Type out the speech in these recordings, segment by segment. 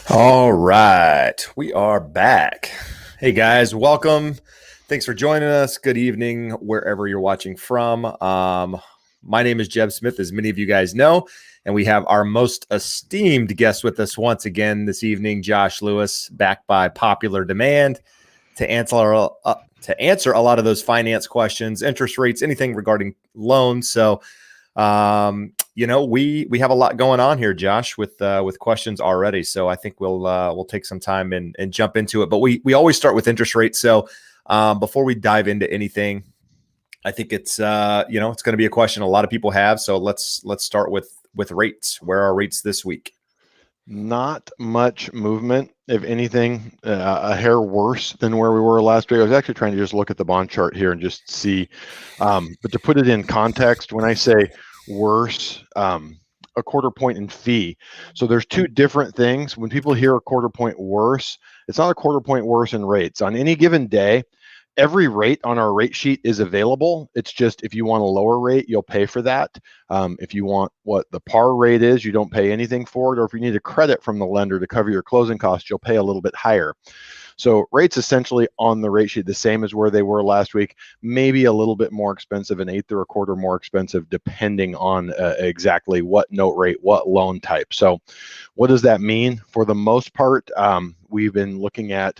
All right, we are back. Hey guys, welcome. Thanks for joining us. Good evening, wherever you're watching from. My name is Jeb Smith, as many of you guys know, and we have our most esteemed guest with us once again this evening, Josh Lewis, back by popular demand to answer a lot of those finance questions, interest rates, anything regarding loans. So we have a lot going on here, Josh, with questions already. So I think we'll take some time and jump into it. But we always start with interest rates. So before we dive into anything, I think it's it's going to be a question a lot of people have. So let's start with rates. Where are rates this week? Not much movement, if anything, a hair worse than where we were last week. I was actually trying to just look at the bond chart here and just see. But to put it in context, when I say worse, a quarter point in fee. So there's two different things. When people hear a quarter point worse, it's not a quarter point worse in rates. On any given day, every rate on our rate sheet is available. It's just if you want a lower rate, you'll pay for that. If you want what the par rate is, you don't pay anything for it. Or if you need a credit from the lender to cover your closing costs, you'll pay a little bit higher. So rates essentially on the rate sheet the same as where they were last week, maybe a little bit more expensive, an eighth or a quarter more expensive, depending on exactly what note rate, what loan type. So what does that mean? For the most part, we've been looking at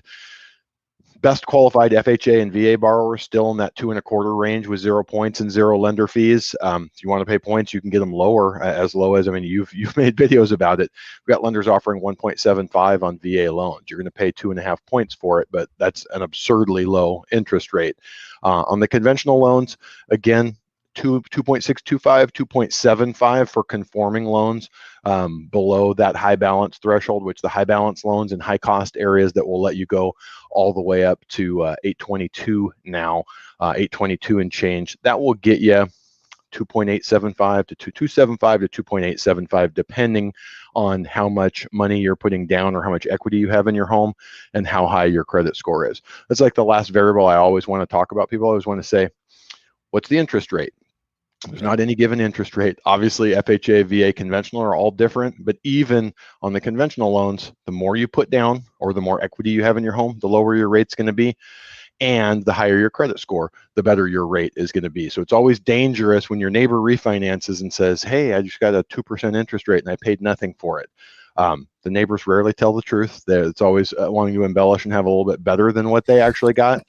best qualified FHA and VA borrowers still in that 2.25 range with 0 points and 0 lender fees. If you want to pay points, you can get them lower, as low as, I mean, you've made videos about it. We've got lenders offering 1.75 on VA loans. You're going to pay 2.5 points for it, but that's an absurdly low interest rate. On the conventional loans, again, 2.625, 2.75 for conforming loans below that high balance threshold, which the high balance loans in high cost areas that will let you go all the way up to 822 now, 822 and change. That will get you 2.875 to 2.275 to 2.875, depending on how much money you're putting down or how much equity you have in your home and how high your credit score is. That's like the last variable I always want to talk about. People always want to say, what's the interest rate? There's not any given interest rate. Obviously, FHA, VA, conventional are all different, but even on the conventional loans, the more you put down or the more equity you have in your home, the lower your rate's going to be. And the higher your credit score, the better your rate is going to be. So it's always dangerous when your neighbor refinances and says, hey, I just got a 2% interest rate and I paid nothing for it. The neighbors rarely tell the truth. It's always wanting to embellish and have a little bit better than what they actually got.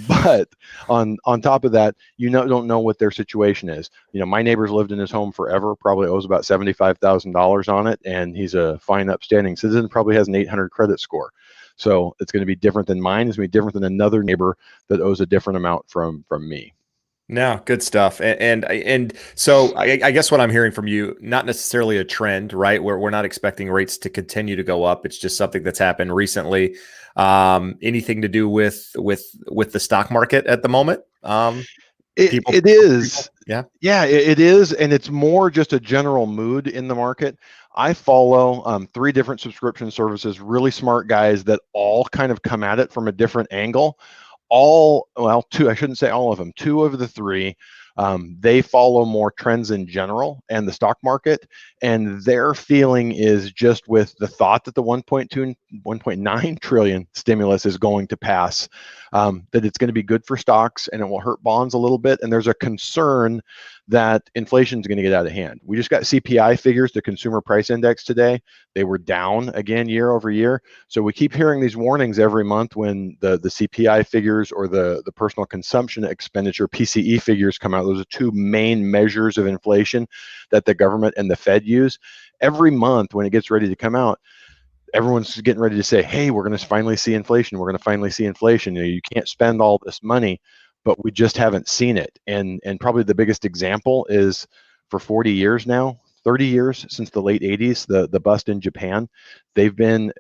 But on top of that, don't know what their situation is. My neighbor's lived in his home forever, probably owes about $75,000 on it, and he's a fine, upstanding citizen, probably has an 800 credit score. So it's going to be different than mine. It's going to be different than another neighbor that owes a different amount from me. No, good stuff. And so I guess what I'm hearing from you, not necessarily a trend, right? Where we're not expecting rates to continue to go up. It's just something that's happened recently. Anything to do with the stock market at the moment? It is. People? Yeah, it is. And it's more just a general mood in the market. I follow 3 different subscription services, really smart guys that all kind of come at it from a different angle. Two, I shouldn't say all of them, 2 of the 3, they follow more trends in general and the stock market. And their feeling is just with the thought that the 1.9 trillion stimulus is going to pass, that it's going to be good for stocks and it will hurt bonds a little bit. And there's a concern that inflation is going to get out of hand. We just got CPI figures, the consumer price index today. They were down again year over year. So we keep hearing these warnings every month when the CPI figures or the personal consumption expenditure, PCE figures, come out. Those are 2 main measures of inflation that the government and the Fed use. Every month when it gets ready to come out, everyone's getting ready to say, hey, we're going to finally see inflation. We're going to finally see inflation. You can't spend all this money, but we just haven't seen it. And probably the biggest example is for 40 years now, 30 years since the late 80s, the bust in Japan, they've been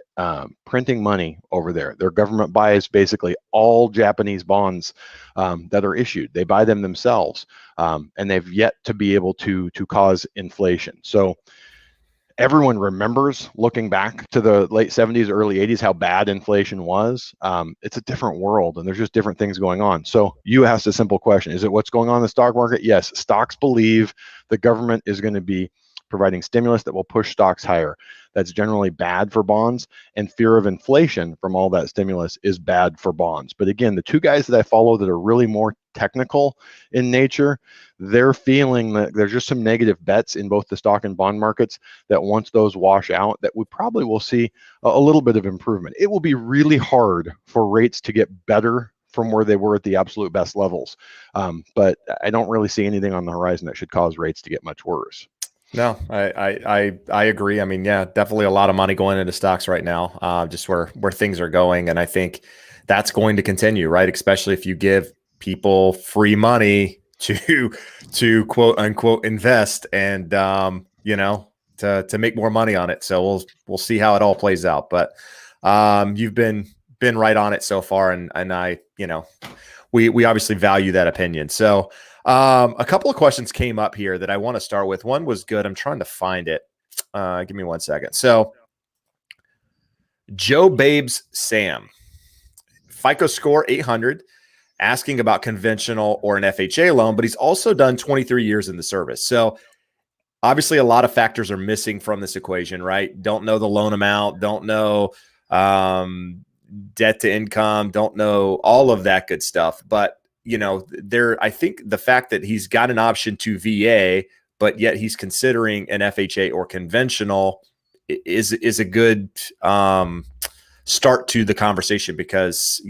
printing money over there. Their government buys basically all Japanese bonds that are issued. They buy them themselves, and they've yet to be able to cause inflation. So everyone remembers, looking back to the late 70s, early 80s, how bad inflation was. It's a different world, and there's just different things going on. So you asked a simple question. Is it what's going on in the stock market? Yes, stocks believe the government is going to be providing stimulus that will push stocks higher. That's generally bad for bonds, and fear of inflation from all that stimulus is bad for bonds. But again, the two guys that I follow that are really more technical in nature, they're feeling that there's just some negative bets in both the stock and bond markets, that once those wash out, that we probably will see a little bit of improvement. It will be really hard for rates to get better from where they were at the absolute best levels. But I don't really see anything on the horizon that should cause rates to get much worse. No, I agree. I mean, yeah, definitely a lot of money going into stocks right now, just where things are going, and I think that's going to continue, right? Especially if you give people free money to quote unquote invest, and to make more money on it. So we'll see how it all plays out. But you've been right on it so far, and I we obviously value that opinion. So. A couple of questions came up here that I want to start with. One was good. I'm trying to find it. Give me 1 second. So, Joe Babes Sam, FICO score 800, asking about conventional or an FHA loan, but he's also done 23 years in the service. So, obviously, a lot of factors are missing from this equation, right? Don't know the loan amount, don't know debt to income, don't know all of that good stuff. But I think the fact that he's got an option to VA, but yet he's considering an FHA or conventional is a good start to the conversation, because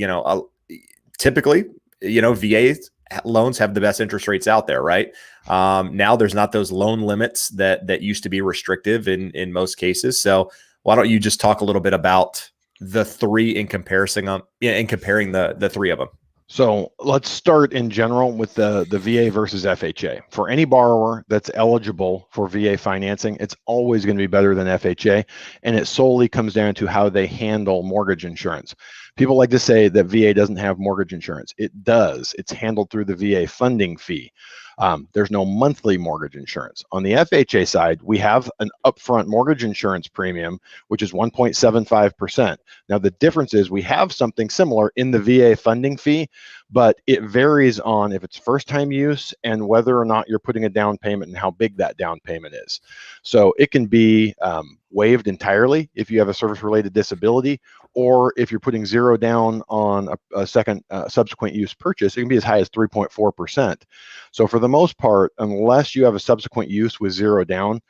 typically VA loans have the best interest rates out there, right? Now there's not those loan limits that used to be restrictive in most cases. So why don't you just talk a little bit about the three in comparing the three of them? So let's start in general with the VA versus FHA. For any borrower that's eligible for VA financing, it's always going to be better than FHA, and it solely comes down to how they handle mortgage insurance. People like to say that VA doesn't have mortgage insurance. It does. It's handled through the VA funding fee. There's no monthly mortgage insurance. On the FHA side, we have an upfront mortgage insurance premium, which is 1.75%. Now, the difference is we have something similar in the VA funding fee, but it varies on if it's first time use and whether or not you're putting a down payment and how big that down payment is. So it can be waived entirely if you have a service related disability, or if you're putting zero down on a second subsequent use purchase, it can be as high as 3.4%. So for the most part, unless you have a subsequent use with zero down,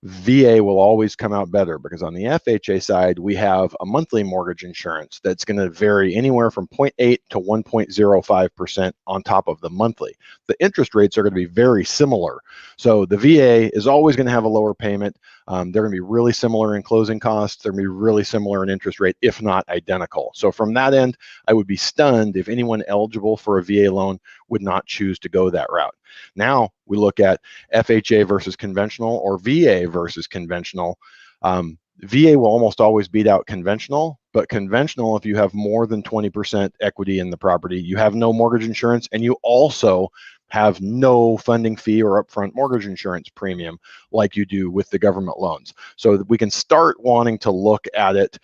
VA will always come out better, because on the FHA side, we have a monthly mortgage insurance that's going to vary anywhere from 0.8 to 1.05% on top of the monthly. The interest rates are going to be very similar. So the VA is always going to have a lower payment. They're going to be really similar in closing costs. They're going to be really similar in interest rate, if not identical. So from that end, I would be stunned if anyone eligible for a VA loan would not choose to go that route. Now we look at FHA versus conventional, or VA versus conventional. VA will almost always beat out conventional, but conventional, if you have more than 20% equity in the property, you have no mortgage insurance, and you also have no funding fee or upfront mortgage insurance premium like you do with the government loans. So we can start wanting to look at it,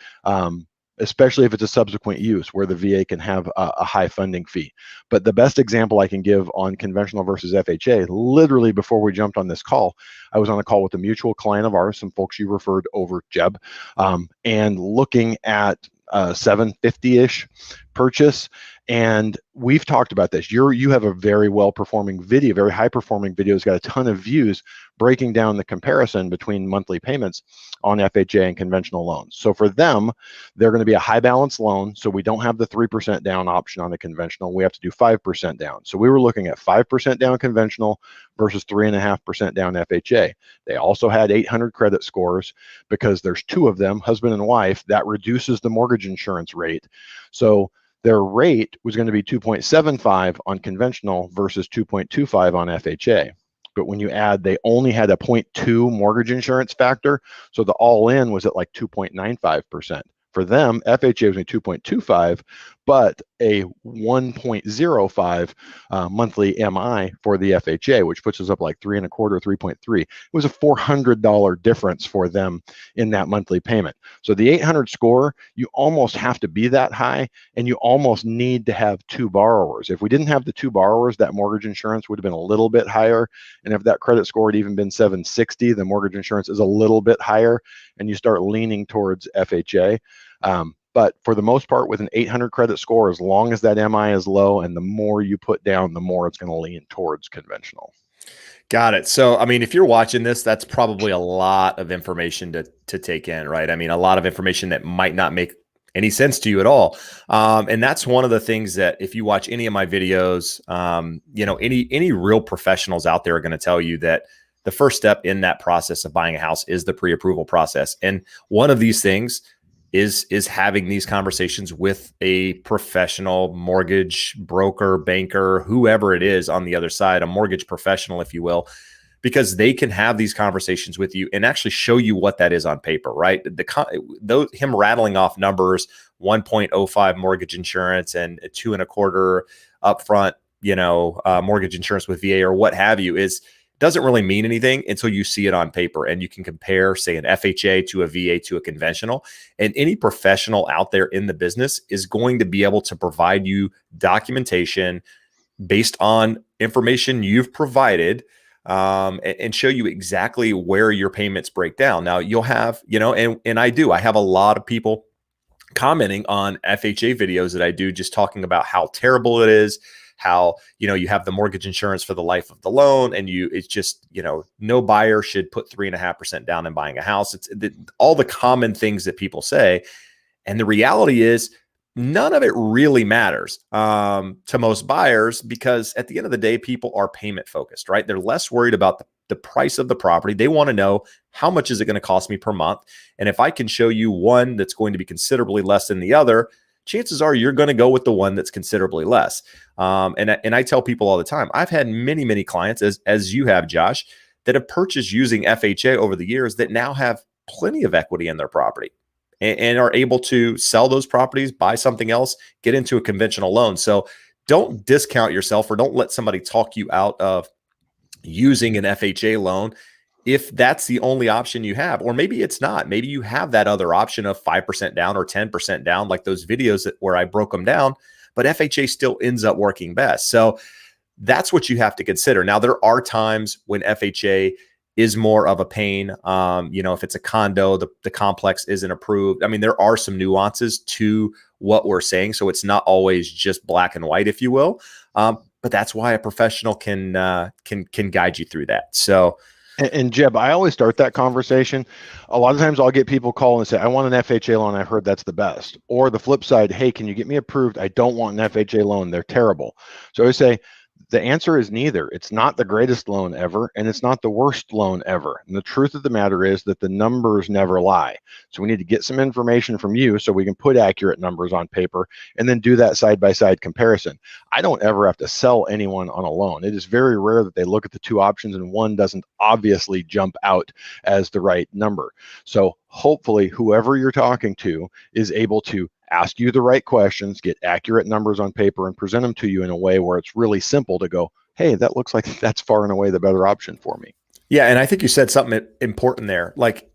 especially if it's a subsequent use where the VA can have a high funding fee. But the best example I can give on conventional versus FHA, literally before we jumped on this call, I was on a call with a mutual client of ours, some folks you referred over, Jeb, and looking at 750-ish purchase. And we've talked about this. You have a very well-performing video, very high-performing video. It's got a ton of views breaking down the comparison between monthly payments on FHA and conventional loans. So for them, they're going to be a high balance loan. So we don't have the 3% down option on the conventional. We have to do 5% down. So we were looking at 5% down conventional versus 3.5% down FHA. They also had 800 credit scores, because there's two of them, husband and wife. That reduces the mortgage insurance rate. So their rate was going to be 2.75 on conventional versus 2.25 on FHA. But when you add, they only had a 0.2 mortgage insurance factor. So the all-in was at like 2.95%. For them, FHA was only 2.25, but a 1.05 monthly MI for the FHA, which puts us up like 3.25, 3.3. It was a $400 difference for them in that monthly payment. So the 800 score, you almost have to be that high, and you almost need to have two borrowers. If we didn't have the two borrowers, that mortgage insurance would have been a little bit higher. And if that credit score had even been 760, the mortgage insurance is a little bit higher, and you start leaning towards FHA. But for the most part, with an 800 credit score, as long as that MI is low and the more you put down, the more it's going to lean towards conventional. Got it. So, I mean, if you're watching this, that's probably a lot of information to take in, right? I mean, a lot of information that might not make any sense to you at all. And that's one of the things that if you watch any of my videos, any real professionals out there are going to tell you that the first step in that process of buying a house is the pre-approval process. And one of these things is having these conversations with a professional mortgage broker, banker, whoever it is on the other side, a mortgage professional, if you will, because they can have these conversations with you and actually show you what that is on paper, right? Him rattling off numbers, 1.05 mortgage insurance and 2.25 upfront, mortgage insurance with VA or what have you doesn't really mean anything until you see it on paper and you can compare, say, an FHA to a VA to a conventional. And any professional out there in the business is going to be able to provide you documentation based on information you've provided, and show you exactly where your payments break down. Now you'll have, and I have a lot of people commenting on FHA videos that I do, just talking about how terrible it is, how, you have the mortgage insurance for the life of the loan. And it's just, no buyer should put 3.5% down in buying a house. It's all the common things that people say. And the reality is none of it really matters to most buyers, because at the end of the day, people are payment focused, right? They're less worried about the price of the property. They want to know, how much is it going to cost me per month? And if I can show you one that's going to be considerably less than the other, chances are you're going to go with the one that's considerably less. And I tell people all the time, I've had many, many clients, as you have, Josh, that have purchased using FHA over the years that now have plenty of equity in their property and are able to sell those properties, buy something else, get into a conventional loan. So don't discount yourself, or don't let somebody talk you out of using an FHA loan if that's the only option you have. Or maybe it's not. Maybe you have that other option of 5% down or 10% down, like those videos where I broke them down, but FHA still ends up working best. So that's what you have to consider. Now, there are times when FHA is more of a pain. If it's a condo, the complex isn't approved. I mean, there are some nuances to what we're saying, so it's not always just black and white, if you will. But that's why a professional can guide you through that. So. And Jeb, I always start that conversation. A lot of times I'll get people call and say, I want an FHA loan. I've heard that's the best. Or the flip side, hey, can you get me approved? I don't want an FHA loan. They're terrible. So I always say, the answer is neither. It's not the greatest loan ever, and it's not the worst loan ever. And the truth of the matter is that the numbers never lie. So we need to get some information from you so we can put accurate numbers on paper and then do that side-by-side comparison. I don't ever have to sell anyone on a loan. It is very rare that they look at the two options and one doesn't obviously jump out as the right number. So hopefully whoever you're talking to is able to ask you the right questions, get accurate numbers on paper, and present them to you in a way where it's really simple to go, hey, that looks like that's far and away the better option for me. Yeah. And I think you said something important there. Like,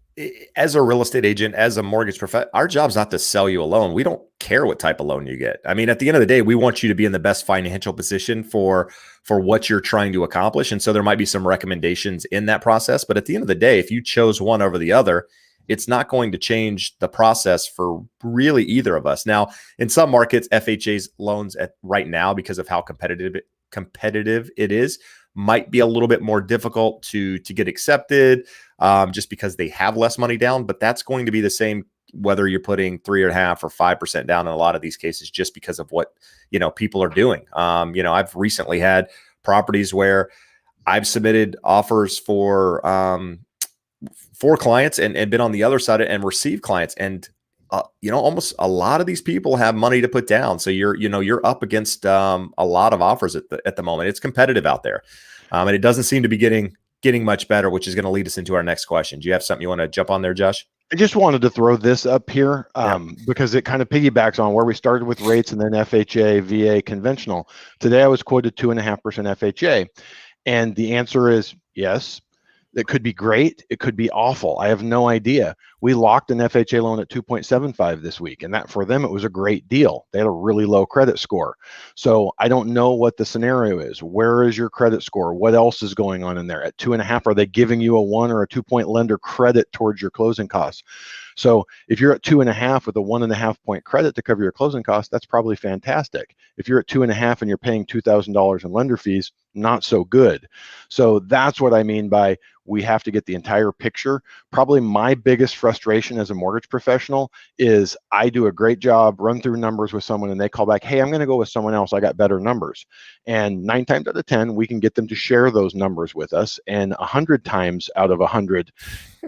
as a real estate agent, as a mortgage professional, our job's not to sell you a loan. We don't care what type of loan you get. I mean, at the end of the day, we want you to be in the best financial position for what you're trying to accomplish. And so there might be some recommendations in that process. But at the end of the day, if you chose one over the other, it's not going to change the process for really either of us. Now, in some markets, FHA's loans right now, because of how competitive it is, might be a little bit more difficult to get accepted, just because they have less money down. But that's going to be the same whether you're putting 3.5% or 5% down in a lot of these cases, just because of what people are doing. I've recently had properties where I've submitted offers for clients and been on the other side and received clients. And, almost a lot of these people have money to put down. So you're up against a lot of offers at the moment. It's competitive out there. And it doesn't seem to be getting much better, which is going to lead us into our next question. Do you have something you want to jump on there, Josh? I just wanted to throw this up here Yep. because it kind of piggybacks on where we started with rates and then FHA, VA, conventional. Today I was quoted 2.5% FHA. And the answer is yes. It could be great. It could be awful. I have no idea. We locked an FHA loan at 2.75 this week, and that for them, it was a great deal. They had a really low credit score. So I don't know what the scenario is. Where is your credit score? What else is going on in there? At 2.5, are they giving you a 1 or a 2 point lender credit towards your closing costs? So if you're at 2.5 with a 1.5 point credit to cover your closing costs, that's probably fantastic. If you're at 2.5 and you're paying $2,000 in lender fees, not so good. So that's what I mean by we have to get the entire picture. Probably my biggest frustration as a mortgage professional is I do a great job, run through numbers with someone, and they call back, hey, I'm going to go with someone else. I got better numbers. And 9 times out of 10, we can get them to share those numbers with us. And 100 times out of 100,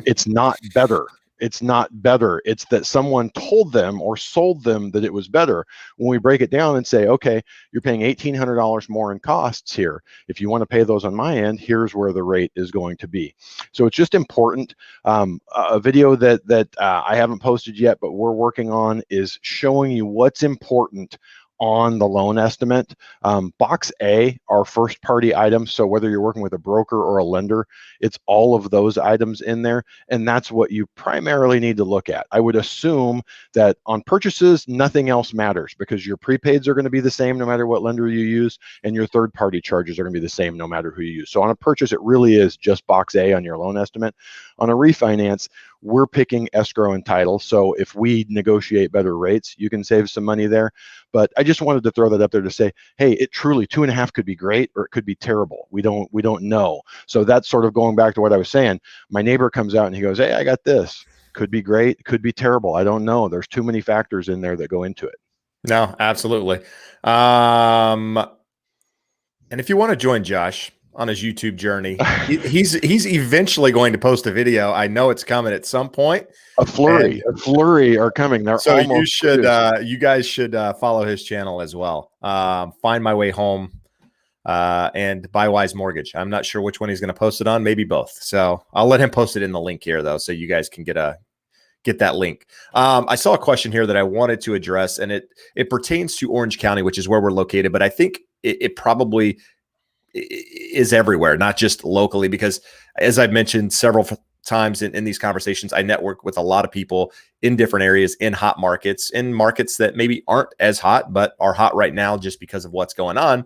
it's not better. It's not better. It's that someone told them or sold them that it was better. When we break it down and say, okay, you're paying $1,800 more in costs here. If you want to pay those on my end, here's where the rate is going to be. So it's just important. A video that I haven't posted yet, but we're working on is showing you what's important on the loan estimate. Box A are first party items. So whether you're working with a broker or a lender, it's all of those items in there. And that's what you primarily need to look at. I would assume that on purchases, nothing else matters because your prepaids are going to be the same no matter what lender you use, and your third party charges are going to be the same no matter who you use. So on a purchase, it really is just box A on your loan estimate. On a refinance, we're picking escrow and title. So if we negotiate better rates, you can save some money there. But I just wanted to throw that up there to say, hey, it truly 2.5 could be great or it could be terrible. We don't know. So that's sort of going back to what I was saying. My neighbor comes out and he goes, hey, I got this. Could be great, could be terrible. I don't know. There's too many factors in there that go into it. No, absolutely. And if you want to join Josh on his YouTube journey, he's eventually going to post a video. I know it's coming at some point. A flurry are coming. They're so almost you should, produced. you guys should follow his channel as well. Find My Way Home and Buy Wise Mortgage. I'm not sure which one he's going to post it on. Maybe both. So I'll let him post it in the link here though, so you guys can get that link. I saw a question here that I wanted to address, and it pertains to Orange County, which is where we're located, but I think it probably is everywhere, not just locally, because as I've mentioned several times in these conversations, I network with a lot of people in different areas, in hot markets, in markets that maybe aren't as hot, but are hot right now just because of what's going on.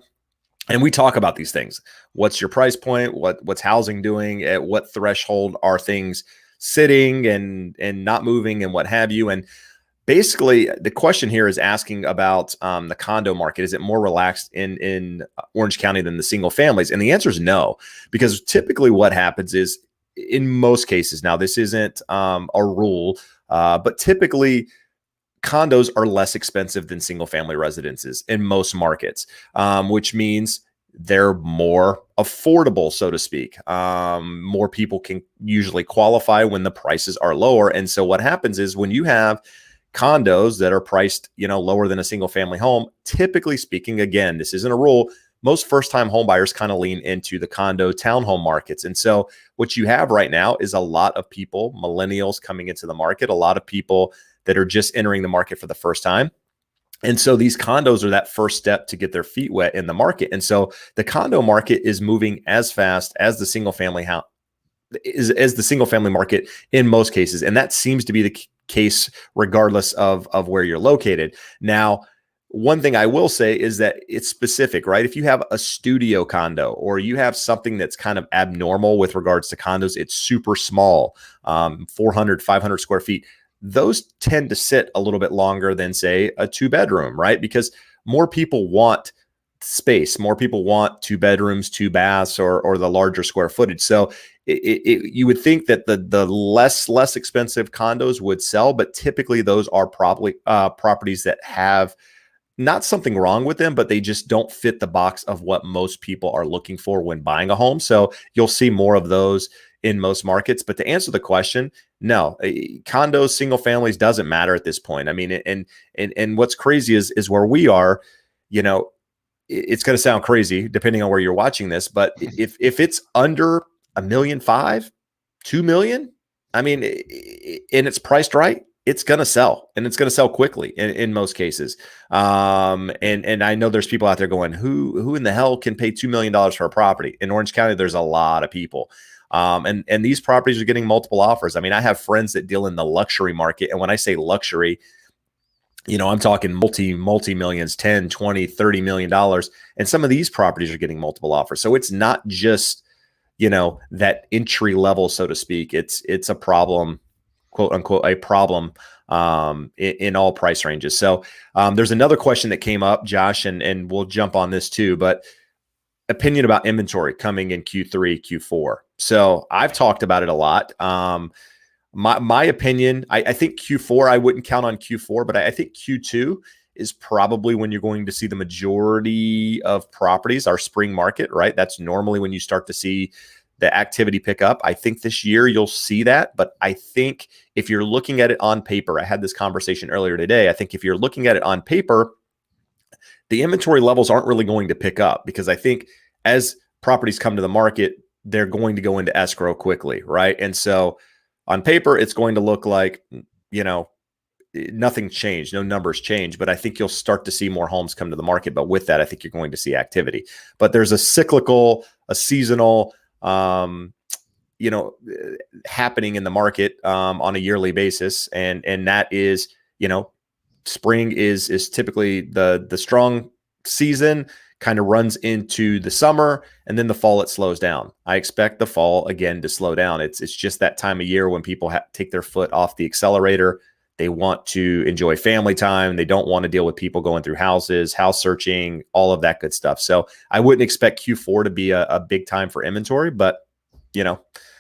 And we talk about these things. What's your price point? What's housing doing? At what threshold are things sitting and not moving and what have you? And basically, the question here is asking about the condo market. Is it more relaxed in Orange County than the single families? And the answer is no, because typically what happens is, in most cases, now this isn't a rule, but typically condos are less expensive than single family residences in most markets, which means they're more affordable, so to speak. More people can usually qualify when the prices are lower. And so what happens is when you have condos that are priced, lower than a single family home, typically speaking, again, this isn't a rule, most first-time home buyers kind of lean into the condo townhome markets. And so what you have right now is a lot of people, millennials, coming into the market, a lot of people that are just entering the market for the first time. And so these condos are that first step to get their feet wet in the market. And so the condo market is moving as fast as the single family house as the single family market in most cases. And that seems to be the case regardless of where you're located. Now, one thing I will say is that it's specific, right? If you have a studio condo or you have something that's kind of abnormal with regards to condos, it's super small, 400, 500 square feet. Those tend to sit a little bit longer than, say, a 2-bedroom, right? Because more people want space. More people want 2 bedrooms, 2 baths, or the larger square footage. So you would think that the less expensive condos would sell, but typically those are probably properties that have not something wrong with them, but they just don't fit the box of what most people are looking for when buying a home. So you'll see more of those in most markets. But to answer the question, no, condos, single families doesn't matter at this point. I mean, and what's crazy is where we are, it's going to sound crazy depending on where you're watching this, but if it's under $1.5 million, $2 million, I mean, and it's priced right, it's going to sell, and it's going to sell quickly in most cases. And I know there's people out there going, who in the hell can pay $2 million for a property in Orange County? There's a lot of people. And these properties are getting multiple offers. I mean, I have friends that deal in the luxury market. And when I say luxury, I'm talking multi millions, 10, 20, $30 million. And some of these properties are getting multiple offers. So it's not just, that entry level, so to speak. It's a problem, quote unquote, a problem in all price ranges. So there's another question that came up, Josh, and we'll jump on this too, but opinion about inventory coming in Q3, Q4. So I've talked about it a lot. My opinion, I think Q4, I wouldn't count on Q4, but I think Q2 is probably when you're going to see the majority of properties, our spring market, right? That's normally when you start to see the activity pick up. I think this year you'll see that, but I think if you're looking at it on paper, I had this conversation earlier today. I think if you're looking at it on paper, the inventory levels aren't really going to pick up, because I think as properties come to the market, they're going to go into escrow quickly, right? And so on paper, it's going to look like, nothing changed, no numbers change, but I think you'll start to see more homes come to the market. But with that, I think you're going to see activity. But there's a cyclical, a seasonal, happening in the market on a yearly basis, and that is, spring is typically the strong season, kind of runs into the summer, and then the fall it slows down. I expect the fall again to slow down. It's just that time of year when people take their foot off the accelerator. They want to enjoy family time. They don't want to deal with people going through houses, house searching, all of that good stuff. So I wouldn't expect Q4 to be a big time for inventory, but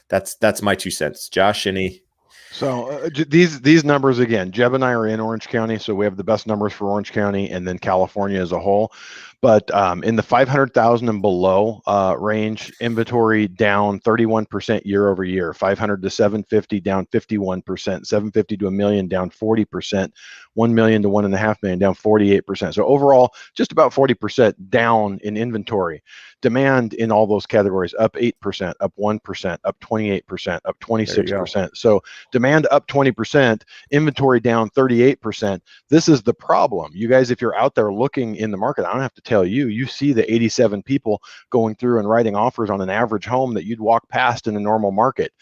that's my 2 cents. Josh, any? So these numbers again, Jeb and I are in Orange County, so we have the best numbers for Orange County and then California as a whole. But in the 500,000 and below range, inventory down 31% year over year. 500 to 750 down 51%. 750 to a million down 40%. 1 million to 1.5 million down 48%. So overall, just about 40% down in inventory. Demand in all those categories up 8%, up 1%, up 28%, up 26%. So demand up 20%, inventory down 38%. This is the problem. You guys, if you're out there looking in the market, I don't have to tell you, you see the 87 people going through and writing offers on an average home that you'd walk past in a normal market.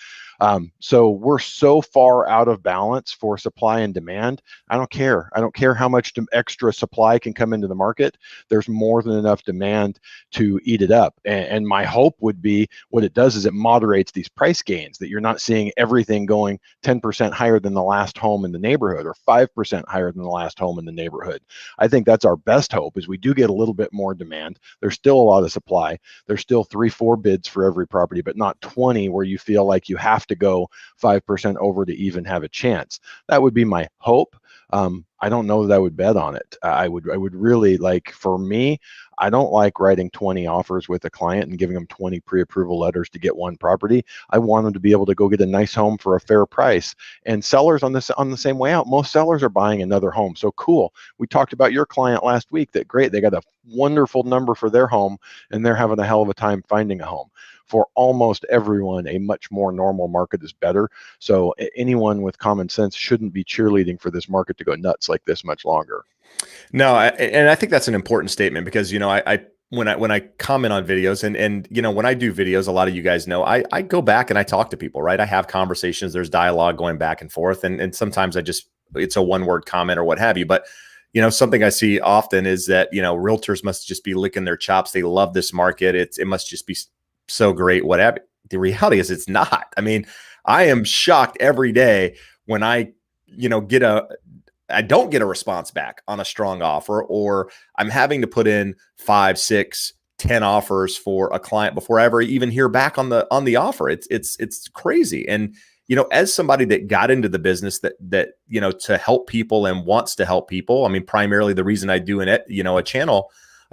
So we're so far out of balance for supply and demand. I don't care. I don't care how much extra supply can come into the market. There's more than enough demand to eat it up. And my hope would be what it does is it moderates these price gains, that you're not seeing everything going 10% higher than the last home in the neighborhood or 5% higher than the last home in the neighborhood. I think that's our best hope, is we do get a little bit more demand. There's still a lot of supply. There's still 3-4 bids for every property, but not 20 where you feel like you have to go 5% over to even have a chance. That would be my hope. I don't know that I would bet on it. I would really like, for me, I don't like writing 20 offers with a client and giving them 20 pre-approval letters to get one property. I want them to be able to go get a nice home for a fair price. And sellers on the same way out, most sellers are buying another home. So cool. We talked about your client last week. That great. They got a wonderful number for their home and they're having a hell of a time finding a home. For almost everyone, a much more normal market is better. So anyone with common sense shouldn't be cheerleading for this market to go nuts like this much longer. No, and I think that's an important statement, because I when I comment on videos, and when I do videos, a lot of you guys know I go back and I talk to people, right? I have conversations. There's dialogue going back and forth, and sometimes it's a one-word comment or what have you. But something I see often is that realtors must just be licking their chops. They love this market. It must just be so great, whatever. The reality is it's not. I mean, I am shocked every day when I don't get a response back on a strong offer, or I'm having to put in 5, 6, 10 offers for a client before I ever even hear back on the offer. It's crazy. And as somebody that got into the business that to help people and wants to help people, I mean, primarily the reason I do a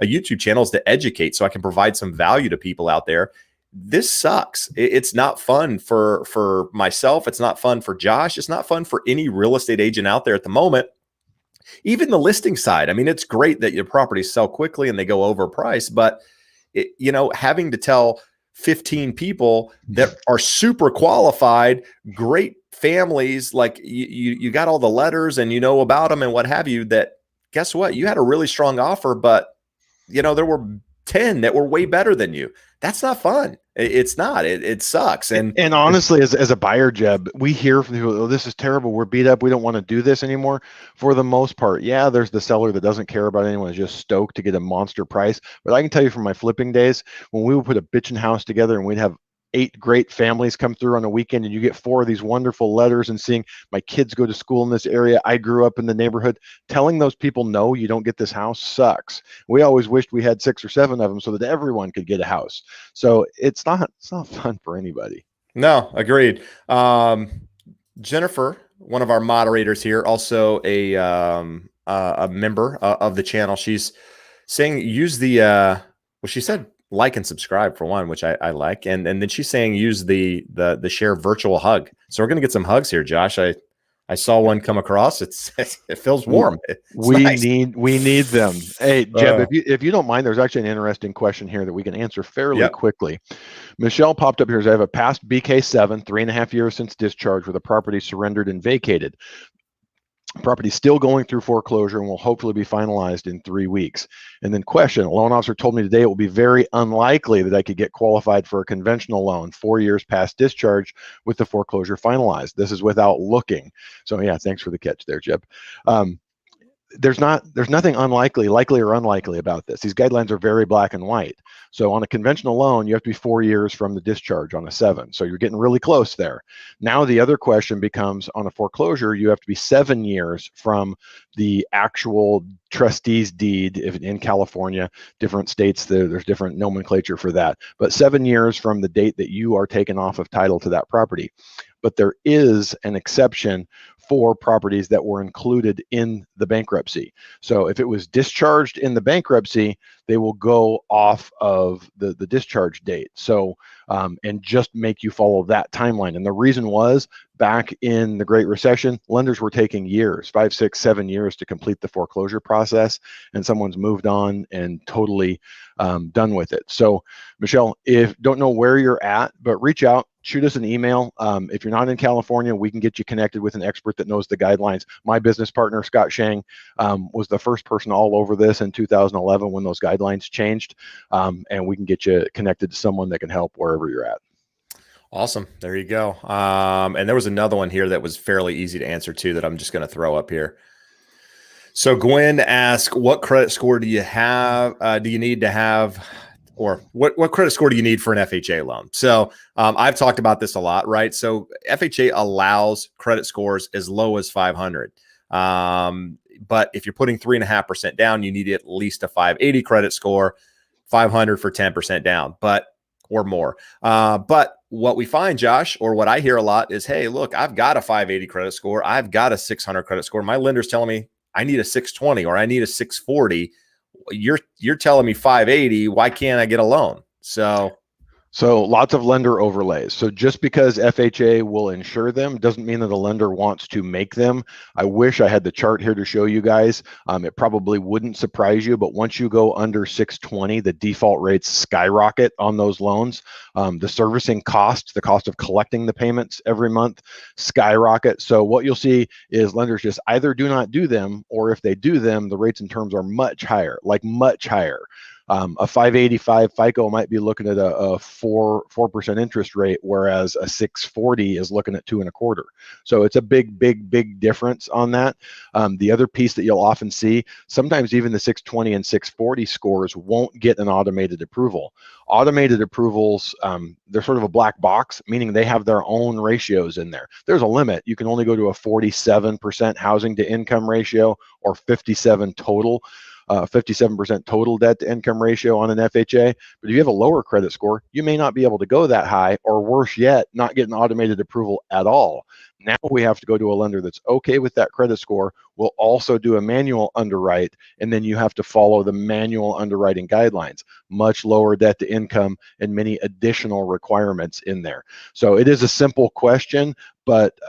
YouTube channel is to educate, so I can provide some value to people out there. This sucks. It's not fun for myself. It's not fun for Josh. It's not fun for any real estate agent out there at the moment. Even the listing side. I mean, it's great that your properties sell quickly and they go overpriced, but having to tell 15 people that are super qualified, great families, like you got all the letters and you know about them and what have you, that guess what? You had a really strong offer, but there were 10 that were way better than you. That's not fun. It's not. It sucks. And honestly, as a buyer, Jeb, we hear from people, oh, this is terrible. We're beat up. We don't want to do this anymore. For the most part, yeah, there's the seller that doesn't care about anyone, is just stoked to get a monster price. But I can tell you from my flipping days, when we would put a bitchin' house together and we'd have 8 great families come through on a weekend, and you get 4 of these wonderful letters, and seeing my kids go to school in this area, I grew up in the neighborhood, telling those people, no, you don't get this house, sucks. We always wished we had 6 or 7 of them so that everyone could get a house. So it's not fun for anybody. No, agreed. Jennifer, one of our moderators here, also a member of the channel, she's saying use the well, she said like and subscribe for one, which I like, and then she's saying use the share virtual hug. So we're gonna get some hugs here, Josh. I saw one come across. It feels warm. We need them. Hey, Jeb, if you don't mind, there's actually an interesting question here that we can answer fairly quickly. Michelle popped up here. I have a past BK7, 3.5 years since discharge, with a property surrendered and vacated. Property still going through foreclosure and will hopefully be finalized in 3 weeks. And then question, a loan officer told me today it will be very unlikely that I could get qualified for a conventional loan 4 years past discharge with the foreclosure finalized. This is without looking. So yeah, thanks for the catch there, Jeb. There's nothing unlikely, likely or unlikely about this. These guidelines are very black and white. So on a conventional loan, you have to be 4 years from the discharge on a 7. So you're getting really close there. Now the other question becomes, on a foreclosure, you have to be 7 years from the actual trustee's deed. If in California, different states, there's different nomenclature for that. But 7 years from the date that you are taken off of title to that property. But there is an exception for properties that were included in the bankruptcy. So if it was discharged in the bankruptcy, they will go off of the discharge date. So, and just make you follow that timeline. And the reason was, back in the Great Recession, lenders were taking years, 5, 6, 7 years to complete the foreclosure process, and someone's moved on and totally done with it. So, Michelle, if don't know where you're at, but reach out, shoot us an email. If you're not in California, we can get you connected with an expert that knows the guidelines. My business partner, Scott Shang, was the first person all over this in 2011 when those guidelines changed, and we can get you connected to someone that can help wherever you're at. Awesome. There you go. And there was another one here that was fairly easy to answer too, that I'm just going to throw up here. So Gwen asked, what credit score do you have? Do you need to have, or what credit score do you need for an FHA loan? So I've talked about this a lot, right? So FHA allows credit scores as low as 500. But if you're putting 3.5% down, you need at least a 580 credit score, 500 for 10% down, or more. But what we find, Josh, or what I hear a lot is, hey, look, I've got a 580 credit score. I've got a 600 credit score. My lender's telling me I need a 620 or I need a 640. You're telling me 580. Why can't I get a loan? So lots of lender overlays. So just because FHA will insure them doesn't mean that the lender wants to make them. I wish I had the chart here to show you guys. It probably wouldn't surprise you, but once you go under 620, the default rates skyrocket on those loans. The servicing cost, the cost of collecting the payments every month, skyrocket. So what you'll see is lenders just either do not do them, or if they do them, the rates and terms are much higher, like much higher. A 585 FICO might be looking at a 4% interest rate, whereas a 640 is looking at 2.25. So it's a big difference on that. The other piece that you'll often see, sometimes even the 620 and 640 scores won't get an automated approval. Automated approvals, they're sort of a black box, meaning they have their own ratios in there. There's a limit. You can only go to a 47% housing to income ratio or 57 total. 57% total debt to income ratio on an FHA. But if you have a lower credit score, you may not be able to go that high, or worse yet, not get an automated approval at all. Now we have to go to a lender that's okay with that credit score. We'll also do a manual underwrite, and then you have to follow the manual underwriting guidelines. Much lower debt to income and many additional requirements in there. So it is a simple question, but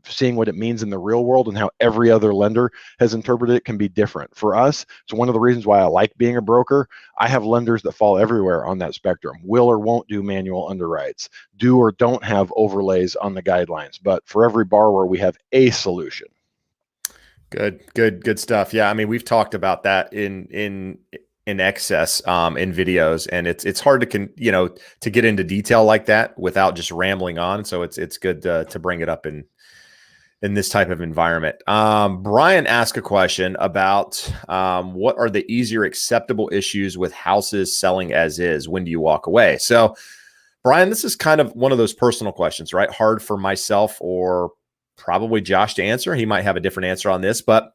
seeing what it means in the real world and how every other lender has interpreted it can be different. For us, it's one of the reasons why I like being a broker. I have lenders that fall everywhere on that spectrum. Will or won't do manual underwrites, do or don't have overlays on the guidelines. But for every borrower, we have a solution. Good stuff. Yeah, I mean, we've talked about that in excess in videos, and it's hard to get into detail like that without just rambling on. So it's good to bring it up in this type of environment. Brian asked a question about what are the easier acceptable issues with houses selling as is? When do you walk away? So, Brian, this is kind of one of those personal questions, right? Hard for myself or probably Josh to answer. He might have a different answer on this, but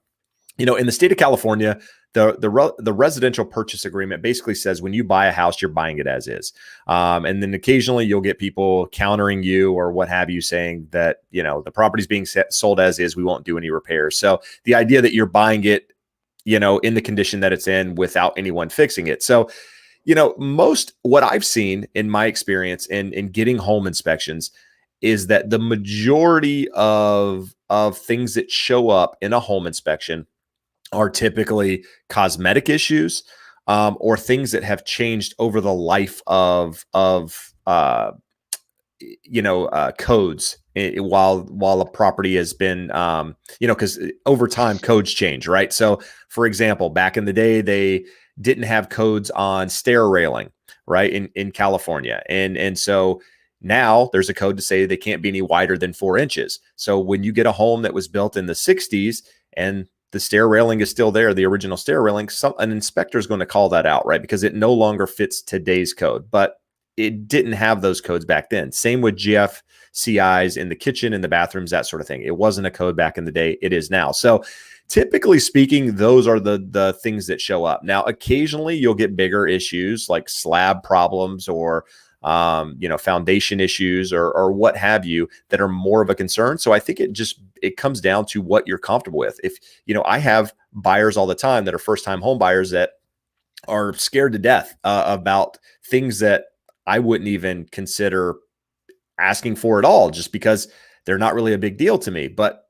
in the state of California, the residential purchase agreement basically says when you buy a house, you're buying it as is. And then occasionally you'll get people countering you or what have you, saying that, the property's being sold as is, we won't do any repairs. So the idea that you're buying it, in the condition that it's in without anyone fixing it. So, most what I've seen in my experience in getting home inspections is that the majority of things that show up in a home inspection are typically cosmetic issues, or things that have changed over the life of codes, while a property has been, because over time codes change, right? So, for example, back in the day, they didn't have codes on stair railing, right, in California, and so now there's a code to say they can't be any wider than 4 inches. So when you get a home that was built in the 60s and the stair railing is still there, the original stair railing, an inspector is going to call that out, right? Because it no longer fits today's code, but it didn't have those codes back then. Same with GFCIs in the kitchen, in the bathrooms, that sort of thing. It wasn't a code back in the day. It is now. So typically speaking, those are the things that show up. Now, occasionally you'll get bigger issues like slab problems or foundation issues or what have you that are more of a concern. So I think it comes down to what you're comfortable with. If, I have buyers all the time that are first-time home buyers that are scared to death about things that I wouldn't even consider asking for at all, just because they're not really a big deal to me. But,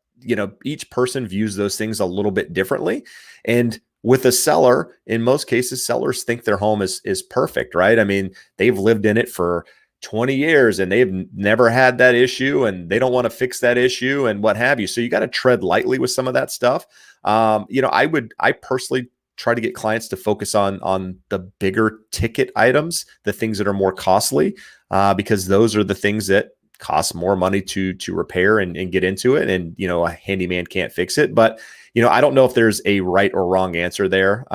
each person views those things a little bit differently. And with a seller, in most cases, sellers think their home is perfect, right? I mean, they've lived in it for 20 years and they've never had that issue and they don't want to fix that issue and what have you. So you got to tread lightly with some of that stuff. I personally try to get clients to focus on the bigger ticket items, the things that are more costly, because those are the things that cost more money to repair and get into it. And, a handyman can't fix it. But, I don't know if there's a right or wrong answer there.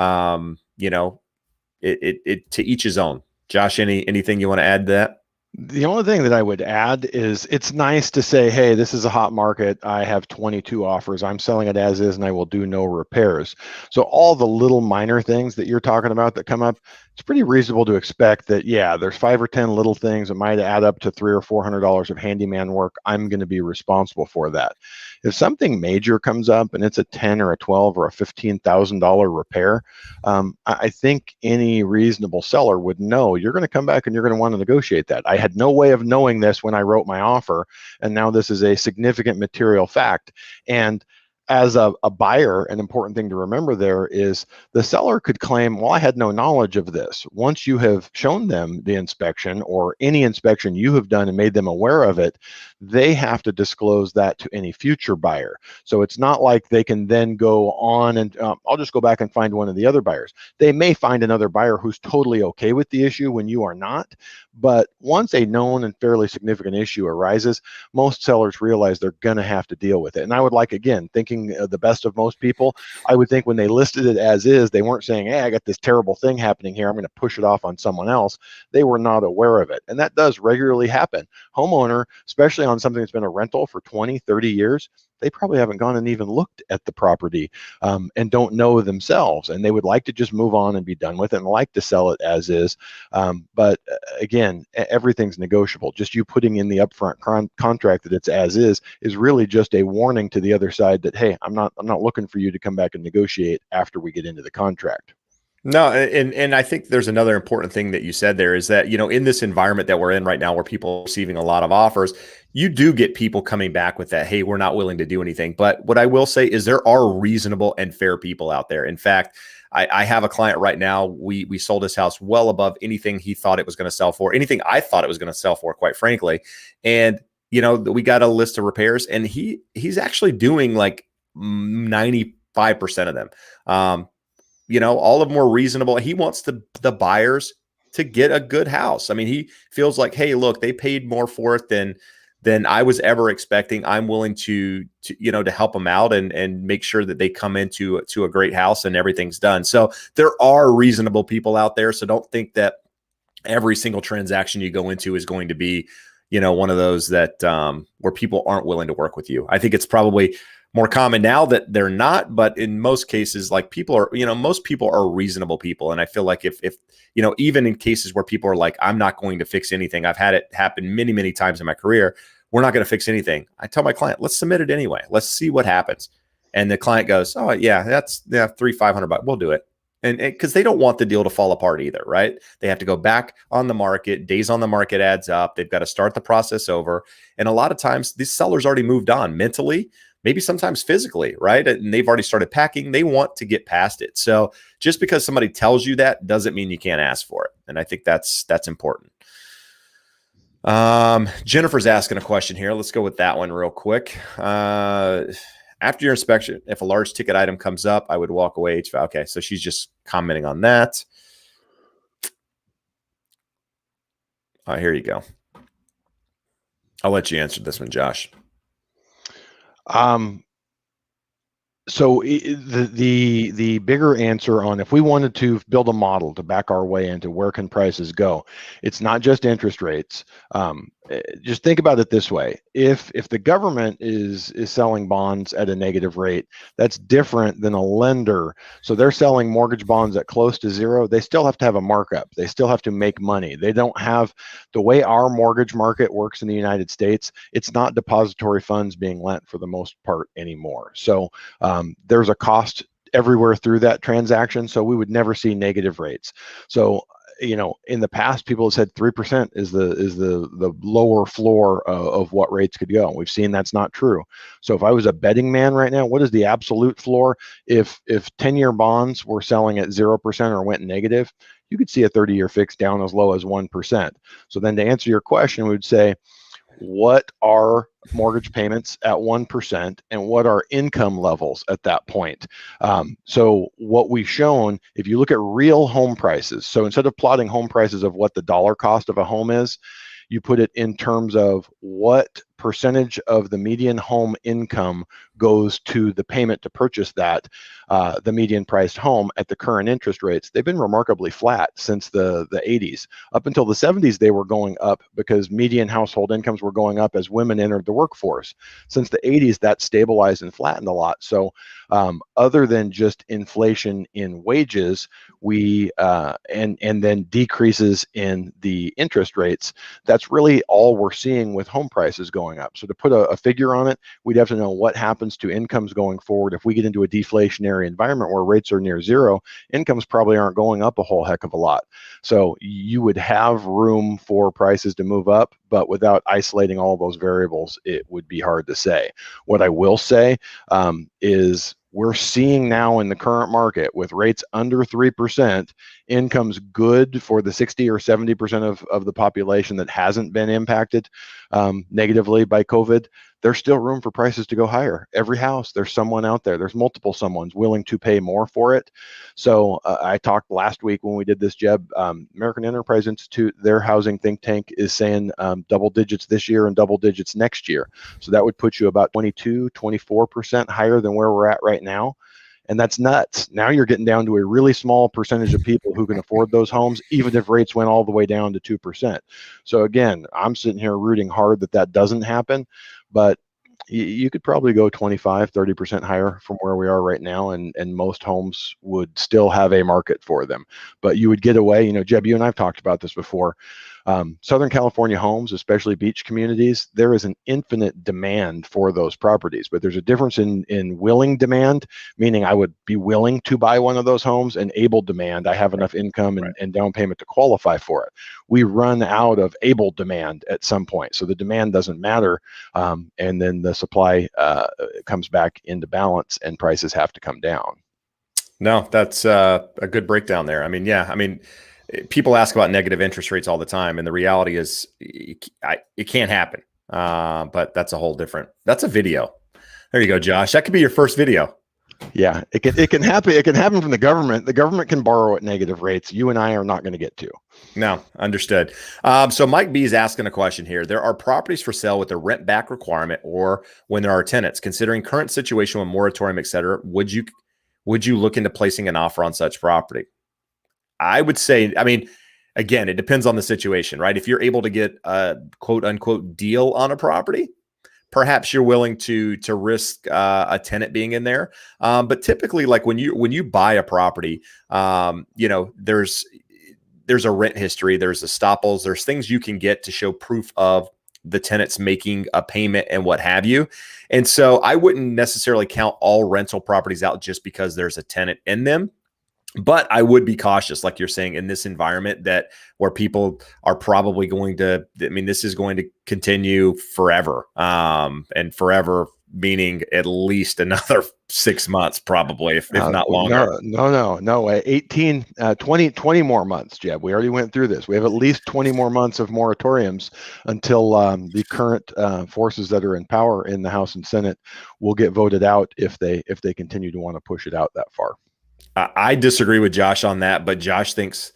It to each his own. Josh, anything you want to add to that? The only thing that I would add is it's nice to say, hey, this is a hot market. I have 22 offers. I'm selling it as is, and I will do no repairs. So all the little minor things that you're talking about that come up, it's pretty reasonable to expect that, yeah, there's 5 or 10 little things that might add up to $300 or $400 of handyman work. I'm going to be responsible for that. If something major comes up and it's a $10 or a $12 or a $15,000 repair, I think any reasonable seller would know you're going to come back and you're going to want to negotiate that. I had no way of knowing this when I wrote my offer, and now this is a significant material fact. And as a buyer, an important thing to remember there is the seller could claim, well, I had no knowledge of this. Once you have shown them the inspection or any inspection you have done and made them aware of it, they have to disclose that to any future buyer. So it's not like they can then go on and I'll just go back and find one of the other buyers. They may find another buyer who's totally okay with the issue when you are not. But once a known and fairly significant issue arises, most sellers realize they're going to have to deal with it. And I would like, again, thinking the best of most people, I would think when they listed it as is, they weren't saying, hey, I got this terrible thing happening here, I'm going to push it off on someone else. They were not aware of it. And that does regularly happen. Homeowner, especially on something that's been a rental for 20, 30 years, they probably haven't gone and even looked at the property and don't know themselves. And they would like to just move on and be done with it and like to sell it as is. But again, everything's negotiable. Just you putting in the upfront contract that it's as is really just a warning to the other side that, hey, I'm not looking for you to come back and negotiate after we get into the contract. No, and I think there's another important thing that you said there is that, in this environment that we're in right now where people are receiving a lot of offers, you do get people coming back with that, hey, we're not willing to do anything. But what I will say is there are reasonable and fair people out there. In fact, I have a client right now. We sold his house well above anything he thought it was going to sell for, anything I thought it was going to sell for, quite frankly. And we got a list of repairs, and he's actually doing like 95% of them. All of them were reasonable. He wants the buyers to get a good house. I mean, he feels like, hey, look, they paid more for it than I was ever expecting. I'm willing to help them out and make sure that they come into to a great house and everything's done. So there are reasonable people out there. So don't think that every single transaction you go into is going to be, one of those that where people aren't willing to work with you. I think it's probably more common now that they're not, but in most cases, like most people are reasonable people. And I feel like if even in cases where people are like, I'm not going to fix anything, I've had it happen many, many times in my career, we're not going to fix anything. I tell my client, let's submit it anyway. Let's see what happens. And the client goes, oh yeah, that's $300-500. We'll do it. And because they don't want the deal to fall apart either, right? They have to go back on the market. Days on the market adds up. They've got to start the process over. And a lot of times these sellers already moved on mentally, maybe sometimes physically, right? And they've already started packing. They want to get past it. So just because somebody tells you that doesn't mean you can't ask for it. And I think that's important. Jennifer's asking a question here. Let's go with that one real quick. After your inspection, if a large ticket item comes up, I would walk away. Okay, so she's just commenting on that. Here you go. I'll let you answer this one, Josh. So the bigger answer on if we wanted to build a model to back our way into where can prices go, it's not just interest rates. Just think about it this way: if the government is selling bonds at a negative rate, that's different than a lender. So they're selling mortgage bonds at close to zero. They still have to have a markup. They still have to make money. They don't have the way our mortgage market works in the United States. It's not depository funds being lent for the most part anymore. So there's a cost everywhere through that transaction. So we would never see negative rates. So in the past, people have said 3% is the lower floor of what rates could go. We've seen that's not true. So if I was a betting man right now, what is the absolute floor? If 10-year bonds were selling at 0% or went negative, you could see a 30-year fix down as low as 1%. So then to answer your question, we would say, what are mortgage payments at 1% and what are income levels at that point? So what we've shown, if you look at real home prices, so instead of plotting home prices of what the dollar cost of a home is, you put it in terms of what percentage of the median home income goes to the payment to purchase that, the median priced home at the current interest rates. They've been remarkably flat since the 80s. Up until the 70s, they were going up because median household incomes were going up as women entered the workforce. Since the 80s, that stabilized and flattened a lot. So other than just inflation in wages, we and then decreases in the interest rates, that's really all we're seeing with home prices going up. So to put a figure on it, we'd have to know what happens to incomes going forward. If we get into a deflationary environment where rates are near zero, incomes probably aren't going up a whole heck of a lot. So you would have room for prices to move up, but without isolating all those variables, it would be hard to say. What I will say is we're seeing now in the current market with rates under 3%, incomes good for the 60 or 70% of the population that hasn't been impacted negatively by COVID. There's still room for prices to go higher. Every house, there's someone out there. There's multiple someones willing to pay more for it. So I talked last week when we did this, Jeb, American Enterprise Institute, their housing think tank is saying double digits this year and double digits next year. So that would put you about 22, 24% higher than where we're at right now. And that's nuts. Now you're getting down to a really small percentage of people who can afford those homes, even if rates went all the way down to 2%. So again, I'm sitting here rooting hard that doesn't happen, but you could probably go 25, 30% higher from where we are right now, and most homes would still have a market for them. But you would get away, Jeb, you and I've talked about this before. Southern California homes, especially beach communities, there is an infinite demand for those properties, but there's a difference in willing demand, meaning I would be willing to buy one of those homes, and able demand, I have enough income and down payment to qualify for it. We run out of able demand at some point, so the demand doesn't matter, and then the supply comes back into balance and prices have to come down. No, that's a good breakdown there. I mean, yeah, I mean, people ask about negative interest rates all the time, and the reality is it can't happen. But that's a whole different, that's a video. There you go, Josh. That could be your first video. Yeah, it can happen. It can happen from the government. The government can borrow at negative rates. You and I are not going to get to. No, understood. So Mike B is asking a question here. There are properties for sale with a rent back requirement, or when there are tenants. Considering current situation with moratorium, et cetera, would you look into placing an offer on such property? I would say, I mean, again, it depends on the situation, right? If you're able to get a quote unquote deal on a property, perhaps you're willing to risk a tenant being in there. But typically, like when you buy a property, there's a rent history, there's estoppels, there's things you can get to show proof of the tenant's making a payment and what have you. And so I wouldn't necessarily count all rental properties out just because there's a tenant in them. But I would be cautious, like you're saying, in this environment that where people are probably going to, I mean, this is going to continue forever. And forever meaning at least another 6 months, probably, if not longer. No way. 18, 20 more months, Jeb. We already went through this. We have at least 20 more months of moratoriums until the current forces that are in power in the House and Senate will get voted out if they continue to want to push it out that far. I disagree with Josh on that, but Josh thinks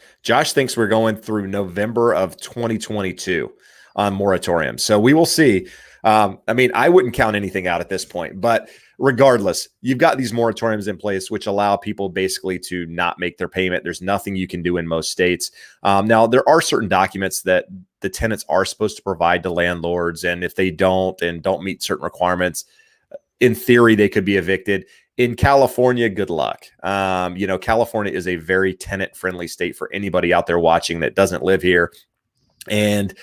we're going through November of 2022 on moratorium. So we will see. I mean, I wouldn't count anything out at this point, but regardless, you've got these moratoriums in place, which allow people basically to not make their payment. There's nothing you can do in most states. Now, there are certain documents that the tenants are supposed to provide to landlords, and if they don't and don't meet certain requirements, in theory, they could be evicted. In California, good luck. California is a very tenant-friendly state for anybody out there watching that doesn't live here. And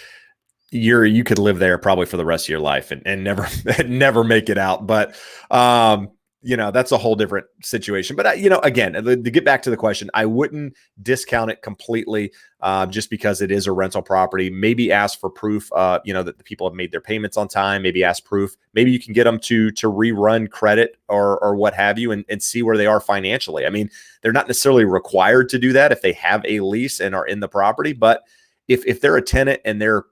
you could live there probably for the rest of your life and never never make it out. But that's a whole different situation. But again, to get back to the question, I wouldn't discount it completely just because it is a rental property. Maybe ask for proof, that the people have made their payments on time. Maybe ask proof. Maybe you can get them to rerun credit or what have you, and see where they are financially. I mean, they're not necessarily required to do that if they have a lease and are in the property. But if they're a tenant and they're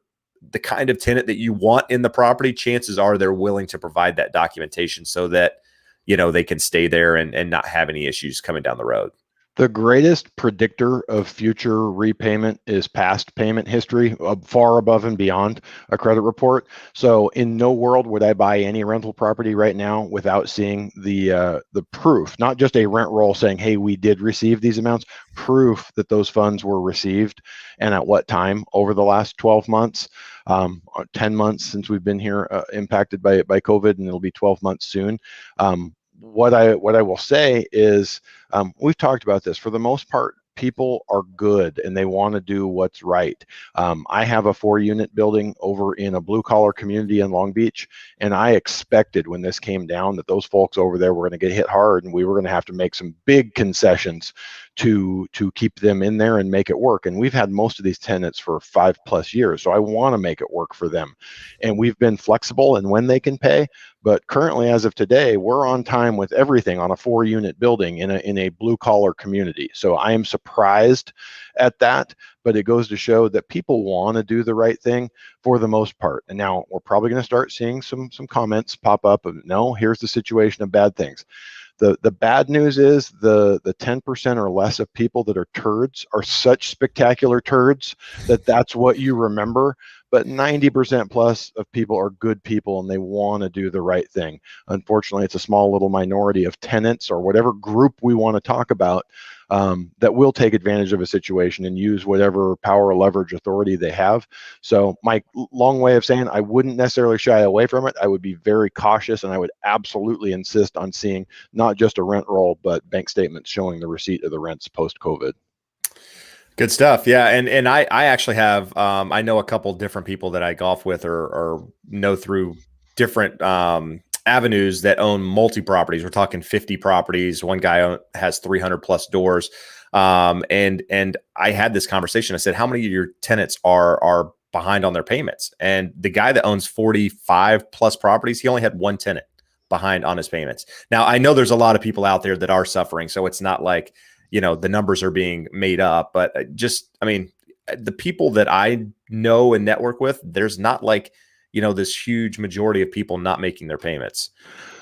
the kind of tenant that you want in the property, chances are they're willing to provide that documentation so that they can stay there and not have any issues coming down the road. The greatest predictor of future repayment is past payment history, far above and beyond a credit report. So in no world would I buy any rental property right now without seeing the proof, not just a rent roll saying, hey, we did receive these amounts, proof that those funds were received and at what time over the last 12 months, 10 months since we've been here impacted by COVID, and it'll be 12 months soon. What I will say is, we've talked about this. For the most part, people are good and they want to do what's right. I have a 4-unit building over in a blue collar community in Long Beach, and I expected when this came down that those folks over there were going to get hit hard, and we were going to have to make some big concessions to keep them in there and make it work. And we've had most of these tenants for 5+ years, so I want to make it work for them. And we've been flexible in when they can pay. But currently, as of today, we're on time with everything on a 4-unit building in a blue collar community. So I am surprised at that, but it goes to show that people want to do the right thing for the most part. And now we're probably going to start seeing some comments pop up of, no, here's the situation of bad things. The bad news is the 10% or less of people that are turds are such spectacular turds that's what you remember. But 90% plus of people are good people and they want to do the right thing. Unfortunately, it's a small little minority of tenants or whatever group we want to talk about that will take advantage of a situation and use whatever power, leverage, authority they have. So my long way of saying, I wouldn't necessarily shy away from it. I would be very cautious, and I would absolutely insist on seeing not just a rent roll, but bank statements showing the receipt of the rents post-COVID. Good stuff. Yeah. And I actually have, I know a couple different people that I golf with or know through different avenues that own multi properties. We're talking 50 properties. One guy has 300 plus doors. And I had this conversation. I said, how many of your tenants are behind on their payments? And the guy that owns 45 plus properties, he only had one tenant behind on his payments. Now, I know there's a lot of people out there that are suffering. So it's not like, the numbers are being made up, but I mean, the people that I know and network with, there's not like, this huge majority of people not making their payments.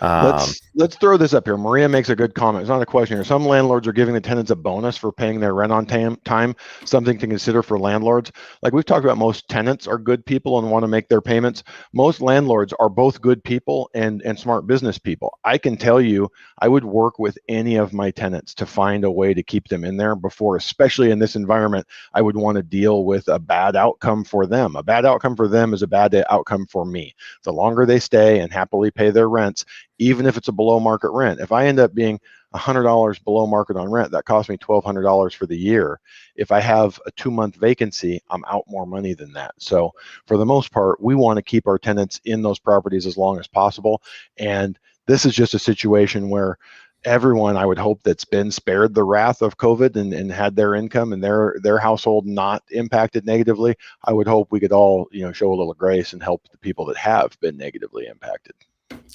Let's throw this up here. Maria makes a good comment. It's not a question here. Some landlords are giving the tenants a bonus for paying their rent on time, something to consider for landlords. Like we've talked about, most tenants are good people and want to make their payments. Most landlords are both good people and smart business people. I can tell you, I would work with any of my tenants to find a way to keep them in there before, especially in this environment, I would want to deal with a bad outcome for them. A bad outcome for them is a bad outcome for me. The longer they stay and happily pay their rents, even if it's a below market rent. If I end up being $100 below market on rent, that costs me $1,200 for the year. If I have a 2-month vacancy, I'm out more money than that. So for the most part, we want to keep our tenants in those properties as long as possible. And this is just a situation where everyone, I would hope, that's been spared the wrath of COVID and had their income and their household not impacted negatively, I would hope we could all, show a little grace and help the people that have been negatively impacted.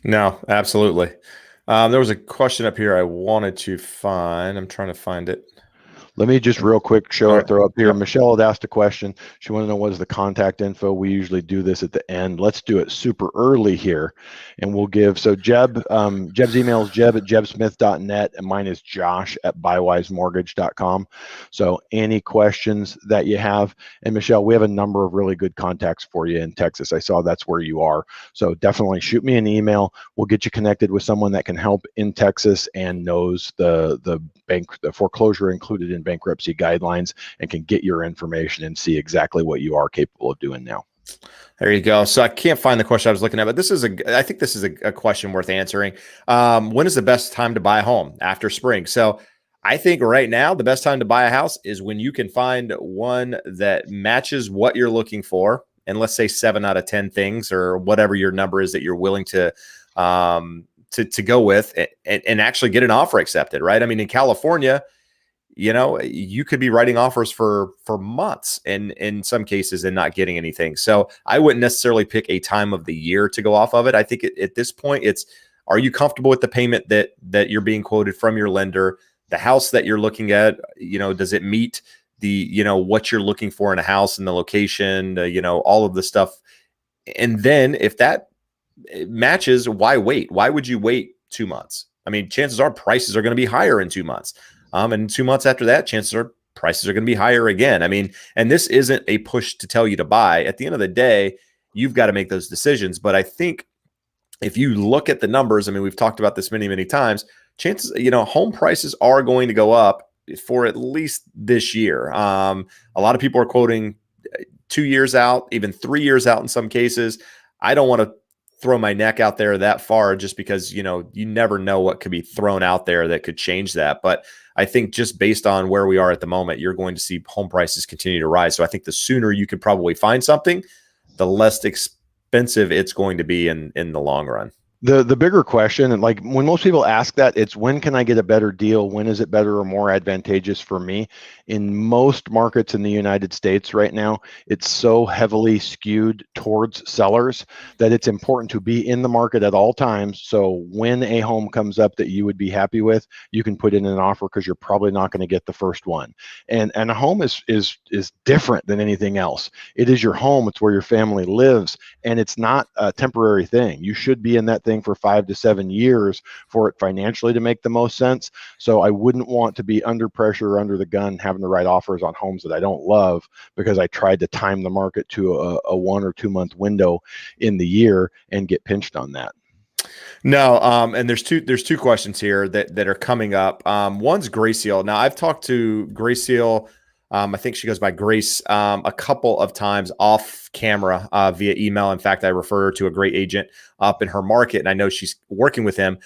No, absolutely. There was a question up here I wanted to find. I'm trying to find it. Let me just real quick throw up here. Yep. Michelle had asked a question. She wanted to know what is the contact info. We usually do this at the end. Let's do it super early here. And we'll give, so Jeb, Jeb's email is jeb@jebsmith.net and mine is josh@bywisemortgage.com. So any questions that you have, and Michelle, we have a number of really good contacts for you in Texas. I saw that's where you are. So definitely shoot me an email. We'll get you connected with someone that can help in Texas and knows the foreclosure included in bankruptcy guidelines and can get your information and see exactly what you are capable of doing now. There you go. So I can't find the question I was looking at, but I think this is a question worth answering. When is the best time to buy a home? After spring. So I think right now, the best time to buy a house is when you can find one that matches what you're looking for. And let's say 7 out of 10 things or whatever your number is that you're willing to go with and actually get an offer accepted, right? I mean, in California, you could be writing offers for months and in some cases and not getting anything. So I wouldn't necessarily pick a time of the year to go off of it. I think at this point, are you comfortable with the payment that you're being quoted from your lender? The house that you're looking at, does it meet the, what you're looking for in a house and the location, all of the stuff. And then if that matches, why wait? Why would you wait 2 months? I mean, chances are prices are going to be higher in 2 months. And 2 months after that, chances are prices are going to be higher again. I mean, and this isn't a push to tell you to buy. At the end of the day, you've got to make those decisions. But I think if you look at the numbers, I mean, we've talked about this many, many times, chances, home prices are going to go up for at least this year. A lot of people are quoting 2 years out, even 3 years out in some cases. I don't want to throw my neck out there that far just because, you never know what could be thrown out there that could change that. But I think just based on where we are at the moment, you're going to see home prices continue to rise. So I think the sooner you could probably find something, the less expensive it's going to be in the long run. The bigger question, and like when most people ask that, it's when can I get a better deal? When is it better or more advantageous for me? In most markets in the United States right now, it's so heavily skewed towards sellers that it's important to be in the market at all times. So when a home comes up that you would be happy with, you can put in an offer because you're probably not going to get the first one. And a home is different than anything else. It is your home. It's where your family lives, and it's not a temporary thing. You should be in that thing for 5 to 7 years for it financially to make the most sense. So I wouldn't want to be under pressure or under the gun having the right offers on homes that I don't love because I tried to time the market to a 1 or 2 month window in the year and get pinched on that. No, and there's two questions here that are coming up. One's Grace Seal. Now I've talked to Grace Seal I think she goes by Grace, a couple of times off camera via email. In fact, I refer her to a great agent up in her market, and I know she's working with him.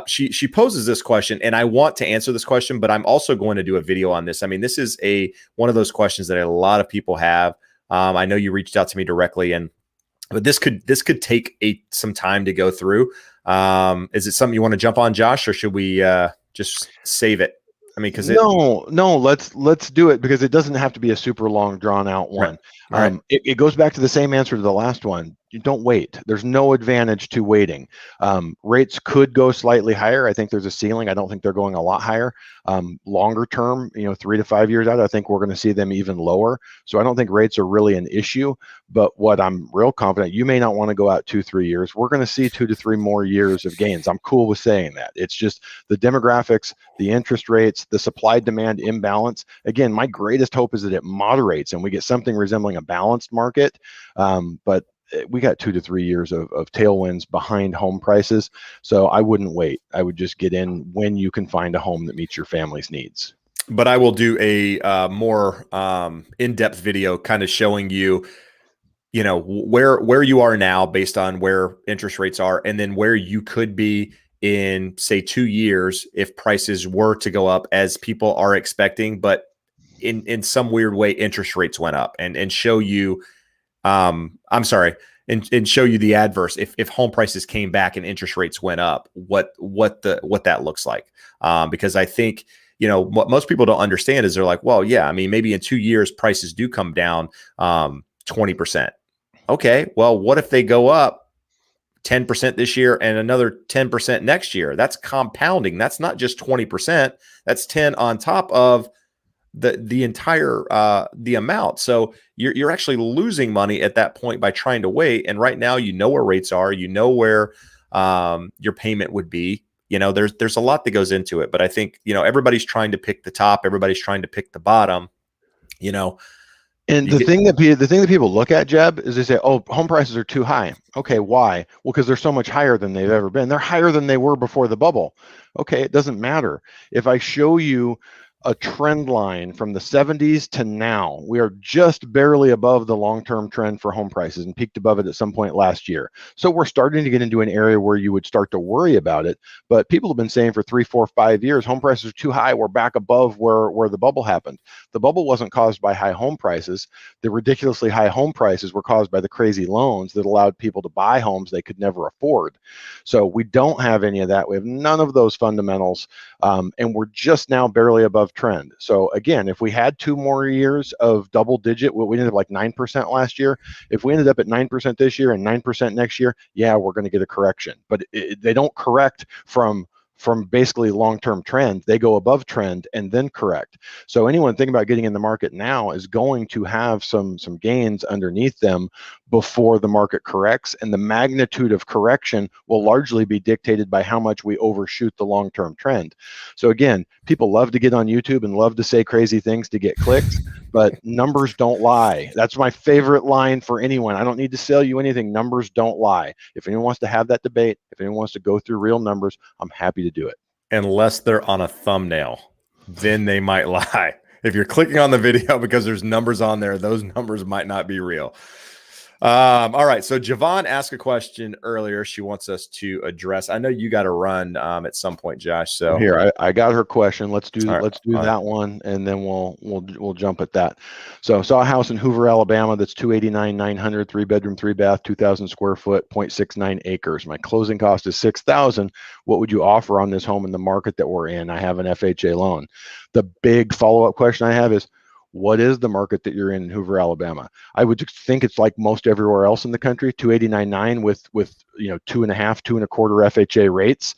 She poses this question, and I want to answer this question, but I'm also going to do a video on this. I mean, this is one of those questions that a lot of people have. I know you reached out to me directly, but this could take some time to go through. Is it something you want to jump on, Josh, or should we just save it? I mean, because no, let's do it, because it doesn't have to be a super long drawn out one. Right. It goes back to the same answer to the last one. You don't wait. There's no advantage to waiting. Rates could go slightly higher. I think there's a ceiling. I don't think they're going a lot higher. Longer term, 3 to 5 years out, I think we're going to see them even lower. So I don't think rates are really an issue. But what I'm real confident, you may not want to go out 2-3 years. We're going to see 2 to 3 more years of gains. I'm cool with saying that. It's just the demographics, the interest rates, the supply demand imbalance. Again, my greatest hope is that it moderates and we get something resembling a balanced market. But we got 2 to 3 years of tailwinds behind home prices. So I wouldn't wait. I would just get in when you can find a home that meets your family's needs. But I will do a more in-depth video kind of showing you, where you are now based on where interest rates are, and then where you could be in, say, 2 years if prices were to go up as people are expecting, but in some weird way interest rates went up, and show you I'm sorry, and show you the adverse if home prices came back and interest rates went up, what that looks like. Because I think, what most people don't understand is they're like, well, yeah, I mean, maybe in 2 years prices do come down 20%. Okay, well, what if they go up 10% this year and another 10% next year? That's compounding. That's not just 20%. That's 10 on top of the entire the amount. So you're actually losing money at that point by trying to wait. And right now, where rates are, where your payment would be. There's a lot that goes into it. But I think everybody's trying to pick the top, everybody's trying to pick the bottom. And the thing that people look at, Jeb, is they say, "Oh, home prices are too high." Okay, why? Well, because they're so much higher than they've ever been. They're higher than they were before the bubble. Okay, it doesn't matter. If I show you a trend line from the 70s to now, we are just barely above the long-term trend for home prices and peaked above it at some point last year. So we're starting to get into an area where you would start to worry about it. But people have been saying for 3, 4, 5 years, home prices are too high. We're back above where the bubble happened. The bubble wasn't caused by high home prices. The ridiculously high home prices were caused by the crazy loans that allowed people to buy homes they could never afford. So we don't have any of that. We have none of those fundamentals. And we're just now barely above trend. So again, if we had 2 more years of double digit, we ended up like 9% last year. If we ended up at 9% this year and 9% next year, yeah, we're going to get a correction. But they don't correct from basically long-term trend. They go above trend and then correct. So anyone thinking about getting in the market now is going to have some gains underneath them before the market corrects, and the magnitude of correction will largely be dictated by how much we overshoot the long-term trend. So again, people love to get on YouTube and love to say crazy things to get clicks, but numbers don't lie. That's my favorite line for anyone. I don't need to sell you anything. Numbers don't lie. If anyone wants to have that debate, if anyone wants to go through real numbers, I'm happy to do it. Unless they're on a thumbnail, then they might lie. If you're clicking on the video because there's numbers on there, those numbers might not be real. All right. So Javon asked a question earlier she wants us to address. I know you got to run at some point, Josh. So here, I got her question. Let's do that one, and then we'll jump at that. So saw a house in Hoover, Alabama that's 289,900, 3-bedroom, 3-bath, 2,000 square foot, 0.69 acres. My closing cost is $6,000. What would you offer on this home in the market that we're in? I have an FHA loan. The big follow-up question I have is, what is the market that you're in Hoover, Alabama? I would think it's like most everywhere else in the country, 289.9 with 2.5, 2.25 FHA rates.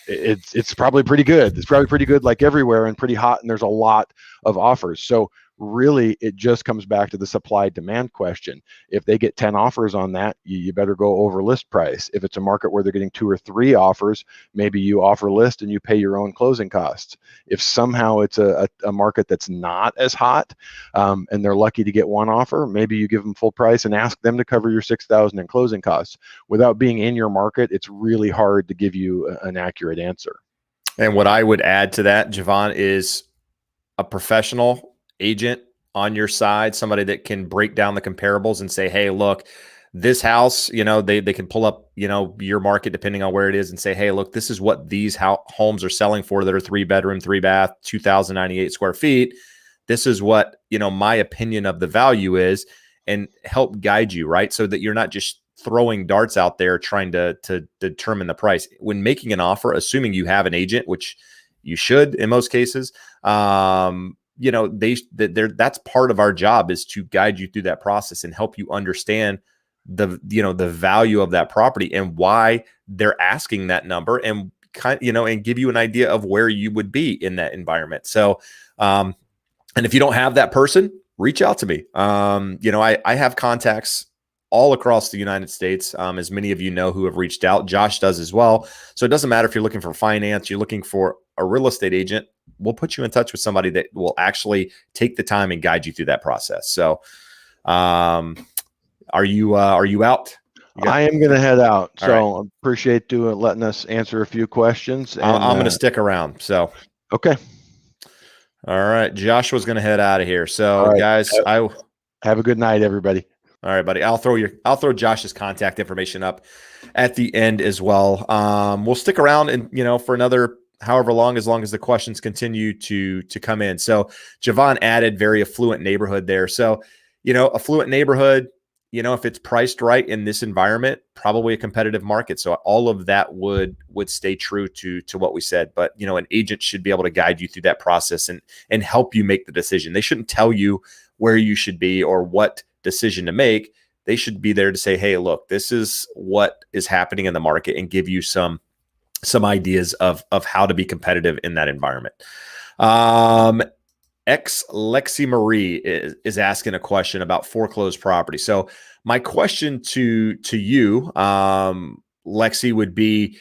It's probably pretty good. It's probably pretty good like everywhere, and pretty hot, and there's a lot of offers. So really, it just comes back to the supply demand question. If they get 10 offers on that, you better go over list price. If it's a market where they're getting 2 or 3 offers, maybe you offer list and you pay your own closing costs. If somehow it's a market that's not as hot and they're lucky to get 1 offer, maybe you give them full price and ask them to cover your $6,000 in closing costs. Without being in your market, it's really hard to give you an accurate answer. And what I would add to that, Javon, is a professional agent on your side, somebody that can break down the comparables and say, hey, look, this house, they can pull up, your market depending on where it is and say, hey, look, this is what these homes are selling for that are 3-bedroom, 3-bath, 2,098 square feet. This is what, my opinion of the value is, and help guide you, right? So that you're not just throwing darts out there trying to determine the price. When making an offer, assuming you have an agent, which you should in most cases, that's part of our job, is to guide you through that process and help you understand the value of that property and why they're asking that number, and and give you an idea of where you would be in that environment. So, and if you don't have that person, reach out to me. I have contacts all across the United States, as many of you know who have reached out. Josh does as well. So it doesn't matter if you're looking for finance, you're looking for a real estate agent, we'll put you in touch with somebody that will actually take the time and guide you through that process. So, are you out? I am going to head out. All right. So appreciate letting us answer a few questions. And I'm going to stick around. So, okay. All right. Joshua's going to head out of here. So, right. guys, have a good night, everybody. All right, buddy. I'll throw Josh's contact information up at the end as well. We'll stick around and for another however long, as the questions continue to come in. So Javon added very affluent neighborhood there. So, affluent neighborhood, if it's priced right in this environment, probably a competitive market. So all of that would stay true to what we said. But, an agent should be able to guide you through that process and help you make the decision. They shouldn't tell you where you should be or what decision to make. They should be there to say, hey, look, this is what is happening in the market, and give you some ideas of how to be competitive in that environment. Ex Lexi Marie is asking a question about foreclosed property. So my question to you, Lexi, would be,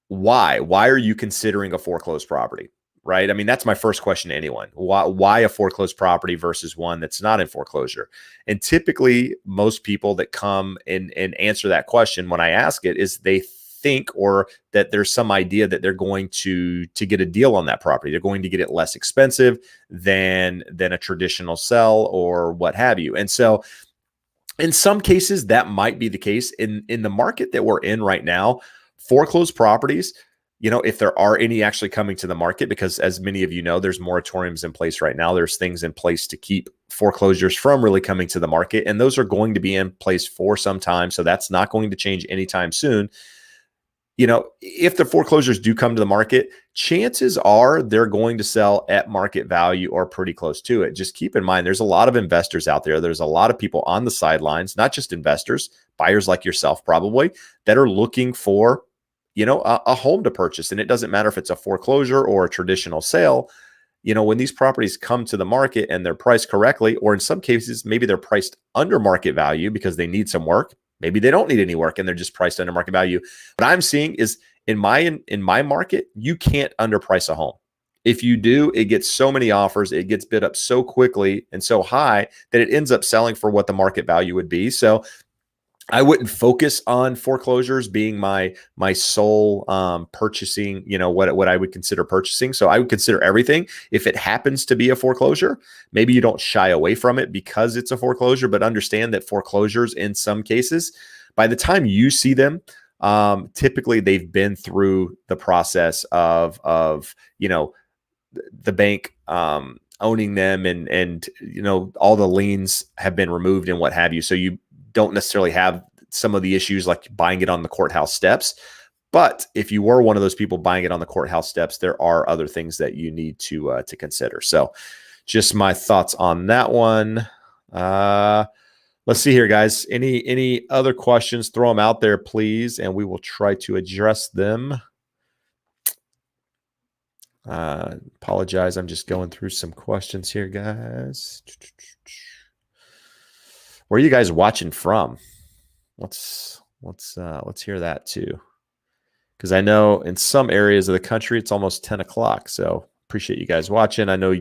why are you considering a foreclosed property? Right. I mean, that's my first question to anyone. Why a foreclosed property versus one that's not in foreclosure? And typically most people that come and answer that question when I ask it is they think, or that there's some idea that they're going to get a deal on that property. They're going to get it less expensive than a traditional sell or what have you. And so in some cases that might be the case. In the market that we're in right now, foreclosed properties, if there are any actually coming to the market, because as many of you know, there's moratoriums in place right now. There's things in place to keep foreclosures from really coming to the market. And those are going to be in place for some time. So that's not going to change anytime soon. If the foreclosures do come to the market, chances are they're going to sell at market value or pretty close to it. Just keep in mind, there's a lot of investors out there. There's a lot of people on the sidelines, not just investors, buyers like yourself probably, that are looking for, a home to purchase. And it doesn't matter if it's a foreclosure or a traditional sale. When these properties come to the market and they're priced correctly, or in some cases, maybe they're priced under market value because they need some work. Maybe they don't need any work and they're just priced under market value. What I'm seeing is in my market, you can't underprice a home. If you do, it gets so many offers, it gets bid up so quickly and so high that it ends up selling for what the market value would be. So I wouldn't focus on foreclosures being my sole purchasing, what I would consider purchasing. So I would consider everything. If it happens to be a foreclosure, maybe you don't shy away from it because it's a foreclosure, but understand that foreclosures in some cases, by the time you see them, typically they've been through the process of the bank owning them, and all the liens have been removed and what have you. So you don't necessarily have some of the issues like buying it on the courthouse steps. But if you were one of those people buying it on the courthouse steps, there are other things that you need to consider. So just my thoughts on that one. Let's see here, guys. Any other questions? Throw them out there, please, and we will try to address them. Apologize. I'm just going through some questions here, guys. Where are you guys watching from? Let's hear that too, because I know in some areas of the country it's almost 10 o'clock. So appreciate you guys watching. I know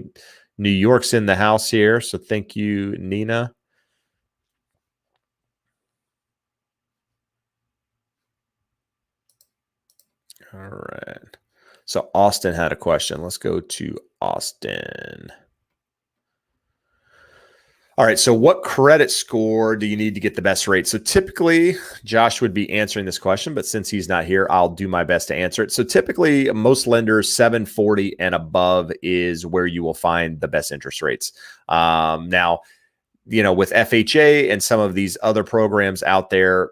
New York's in the house here, so thank you, Nina. All right. So Austin had a question. Let's go to Austin. All right. So what credit score do you need to get the best rate? So typically Josh would be answering this question, but since he's not here, I'll do my best to answer it. So typically most lenders 740 and above is where you will find the best interest rates. Now, with FHA and some of these other programs out there,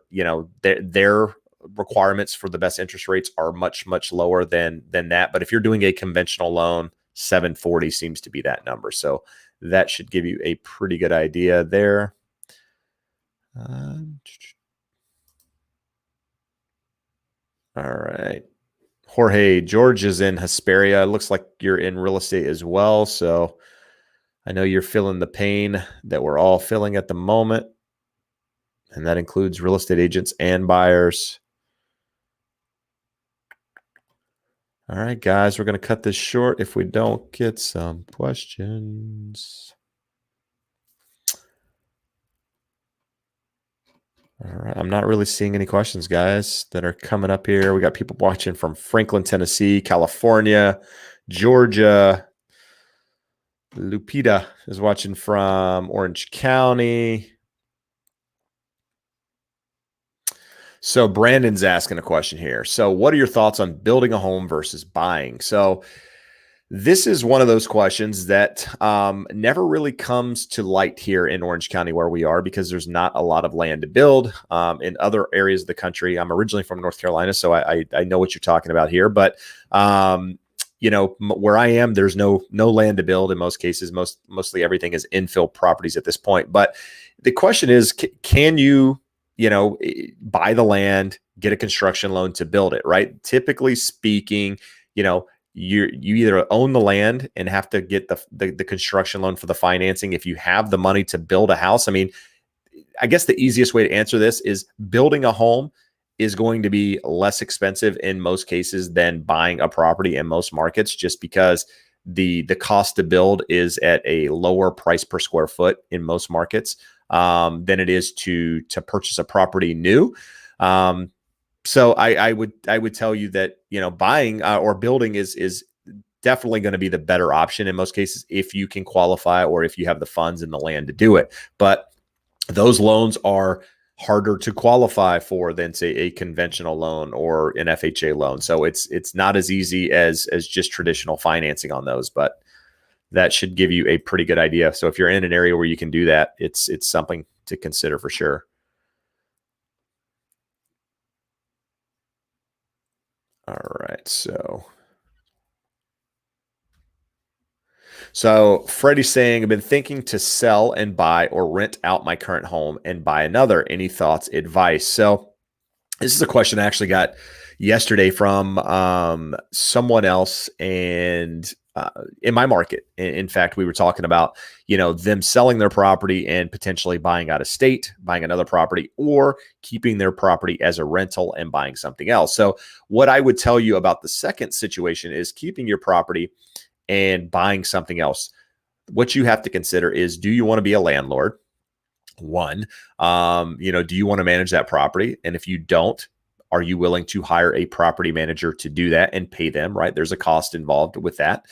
their requirements for the best interest rates are much, much lower than that. But if you're doing a conventional loan, 740 seems to be that number. So that should give you a pretty good idea there. All right. Jorge, George is in Hesperia. It looks like you're in real estate as well. So I know you're feeling the pain that we're all feeling at the moment. And that includes real estate agents and buyers. All right, guys, we're going to cut this short if we don't get some questions. All right, I'm not really seeing any questions, guys, that are coming up here. We got people watching from Franklin, Tennessee, California, Georgia. Lupita is watching from Orange County. So Brandon's asking a question here. So what are your thoughts on building a home versus buying? So this is one of those questions that never really comes to light here in Orange County where we are, because there's not a lot of land to build. In other areas of the country, I'm originally from North Carolina, so I know what you're talking about here. But where I am, there's no land to build in most cases. Mostly everything is infill properties at this point. But the question is, can you buy the land, get a construction loan to build it, right? Typically speaking, you either own the land and have to get the construction loan for the financing. If you have the money to build a house, I mean, I guess the easiest way to answer this is building a home is going to be less expensive in most cases than buying a property in most markets, just because the cost to build is at a lower price per square foot in most markets than it is to purchase a property new. So I would tell you that, buying or building is definitely going to be the better option in most cases if you can qualify or if you have the funds and the land to do it. But those loans are harder to qualify for than, say, a conventional loan or an FHA loan. So it's not as easy as just traditional financing on those, but that should give you a pretty good idea. So if you're in an area where you can do that, it's something to consider for sure. All right, so Freddie's saying, I've been thinking to sell and buy or rent out my current home and buy another. Any thoughts, advice? So this is a question I actually got yesterday from someone else, and in my market. In fact, we were talking about, them selling their property and potentially buying out of state, buying another property, or keeping their property as a rental and buying something else. So what I would tell you about the second situation is keeping your property and buying something else. What you have to consider is, do you want to be a landlord? One, do you want to manage that property? And if you don't, are you willing to hire a property manager to do that and pay them, right? There's a cost involved with that.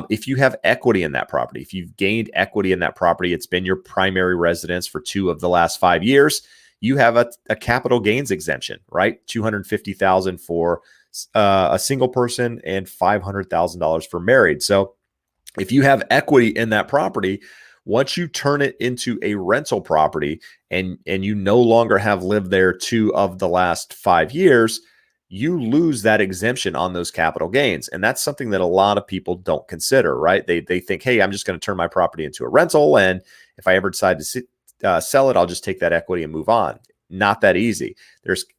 If you have equity in that property, if you've gained equity in that property, it's been your primary residence for 2 of the last 5 years, you have a capital gains exemption, right? $250,000 for a single person and $500,000 for married. So if you have equity in that property, once you turn it into a rental property and you no longer have lived there 2 of the last 5 years, you lose that exemption on those capital gains. And that's something that a lot of people don't consider, right? They think, hey, I'm just going to turn my property into a rental, and if I ever decide to sell it, I'll just take that equity and move on. Not that easy.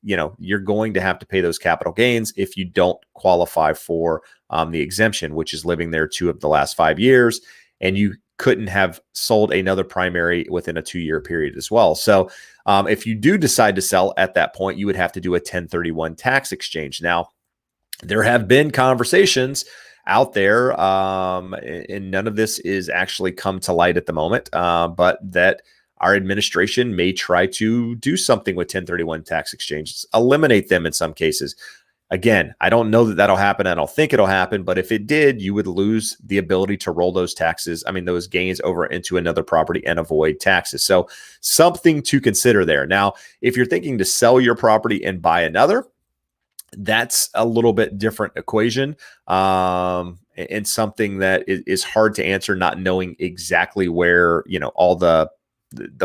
You're going to have to pay those capital gains if you don't qualify for the exemption, which is living there 2 of the last 5 years. And you couldn't have sold another primary within a 2-year period as well. So if you do decide to sell at that point, you would have to do a 1031 tax exchange. Now, there have been conversations out there, and none of this is actually come to light at the moment, but that our administration may try to do something with 1031 tax exchanges, eliminate them in some cases. Again, I don't know that that'll happen. I don't think it'll happen, but if it did, you would lose the ability to roll those those gains over into another property and avoid taxes. So something to consider there. Now, if you're thinking to sell your property and buy another, that's a little bit different equation, and something that is hard to answer, not knowing exactly where, all the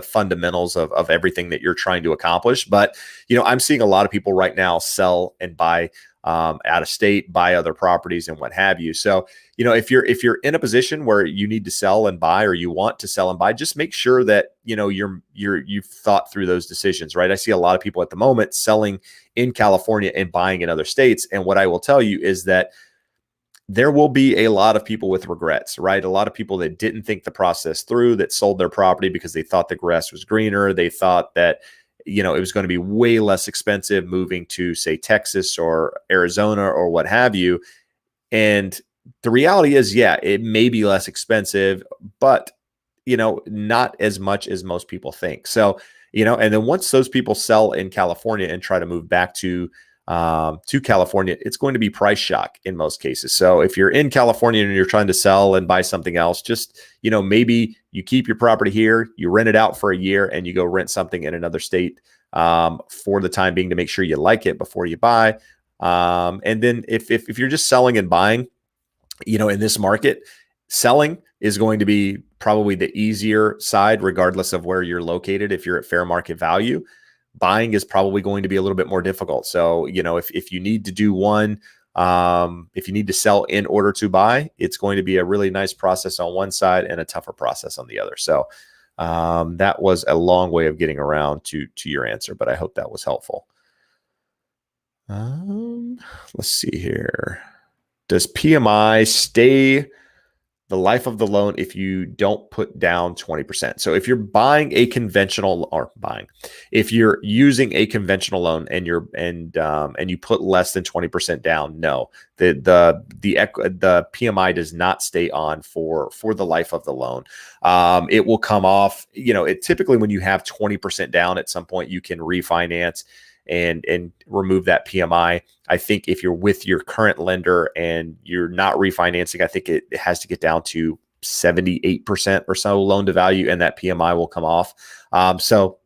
fundamentals of everything that you're trying to accomplish. But, I'm seeing a lot of people right now sell and buy out of state, buy other properties and what have you. So, if you're in a position where you need to sell and buy, or you want to sell and buy, just make sure that, you've thought through those decisions, right? I see a lot of people at the moment selling in California and buying in other states. And what I will tell you is that there will be a lot of people with regrets, right? A lot of people that didn't think the process through, that sold their property because they thought the grass was greener. They thought that, it was going to be way less expensive moving to, say, Texas or Arizona or what have you. And the reality is, yeah, it may be less expensive, but, not as much as most people think. So, and then once those people sell in California and try to move back to California, it's going to be price shock in most cases. So if you're in California and you're trying to sell and buy something else, just, maybe you keep your property here, you rent it out for a year, and you go rent something in another state for the time being to make sure you like it before you buy. And then if you're just selling and buying, in this market, selling is going to be probably the easier side, regardless of where you're located. If you're at fair market value, buying is probably going to be a little bit more difficult. So, if you need to do one, if you need to sell in order to buy, it's going to be a really nice process on one side and a tougher process on the other. So, that was a long way of getting around to your answer, but I hope that was helpful. Let's see here. Does PMI stay the life of the loan if you don't put down 20%? So if you're buying a conventional, if you're using a conventional loan and you put less than 20% down, no, the PMI does not stay on for the life of the loan. It will come off. It typically, when you have 20% down, at some point you can refinance and remove that PMI. I think if you're with your current lender and you're not refinancing, I think it has to get down to 78% or so loan to value, and that PMI will come off. So,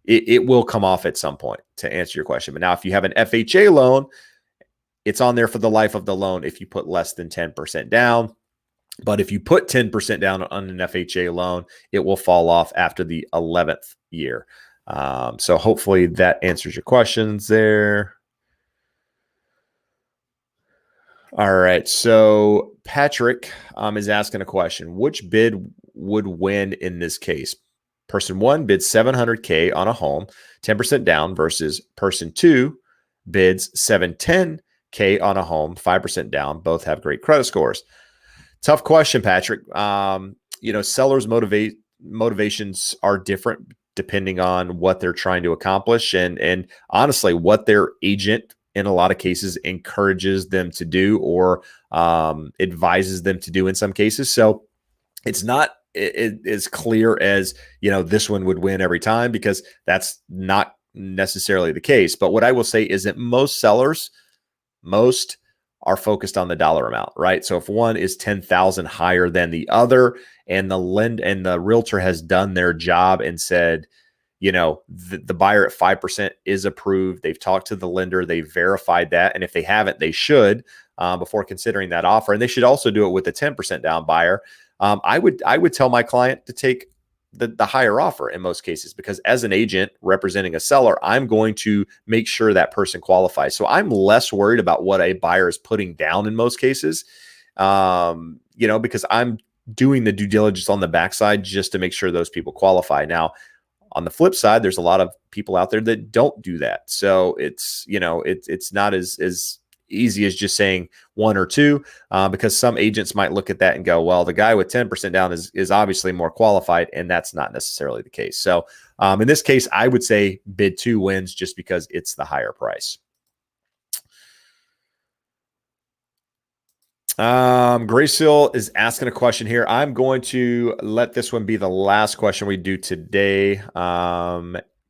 it will come off at some point, to answer your question. But now, if you have an FHA loan, it's on there for the life of the loan if you put less than 10% down. But if you put 10% down on an FHA loan, it will fall off after the 11th year. So hopefully that answers your questions there. All right. So Patrick is asking a question. Which bid would win in this case? Person one bids $700K on a home, 10% down, versus person two bids $710K on a home, 5% down. Both have great credit scores. Tough question, Patrick. Sellers' motivations are different depending on what they're trying to accomplish, and honestly, what their agent in a lot of cases encourages them to do, or advises them to do in some cases. So it's not as clear as, this one would win every time, because that's not necessarily the case. But what I will say is that most sellers are focused on the dollar amount, right? So if one is 10,000 higher than the other, and the realtor has done their job and said, the buyer at 5% is approved. They've talked to the lender, they've verified that. And if they haven't, they should, before considering that offer. And they should also do it with a 10% down buyer. I would tell my client to take the higher offer in most cases, because as an agent representing a seller, I'm going to make sure that person qualifies. So I'm less worried about what a buyer is putting down in most cases, because I'm doing the due diligence on the backside just to make sure those people qualify. Now, on the flip side, there's a lot of people out there that don't do that. So it's not as easy as just saying one or two, because some agents might look at that and go, well, the guy with 10% down is obviously more qualified, and that's not necessarily the case. So in this case, I would say bid two wins, just because it's the higher price. Gracehill is asking a question here. I'm going to let this one be the last question we do today.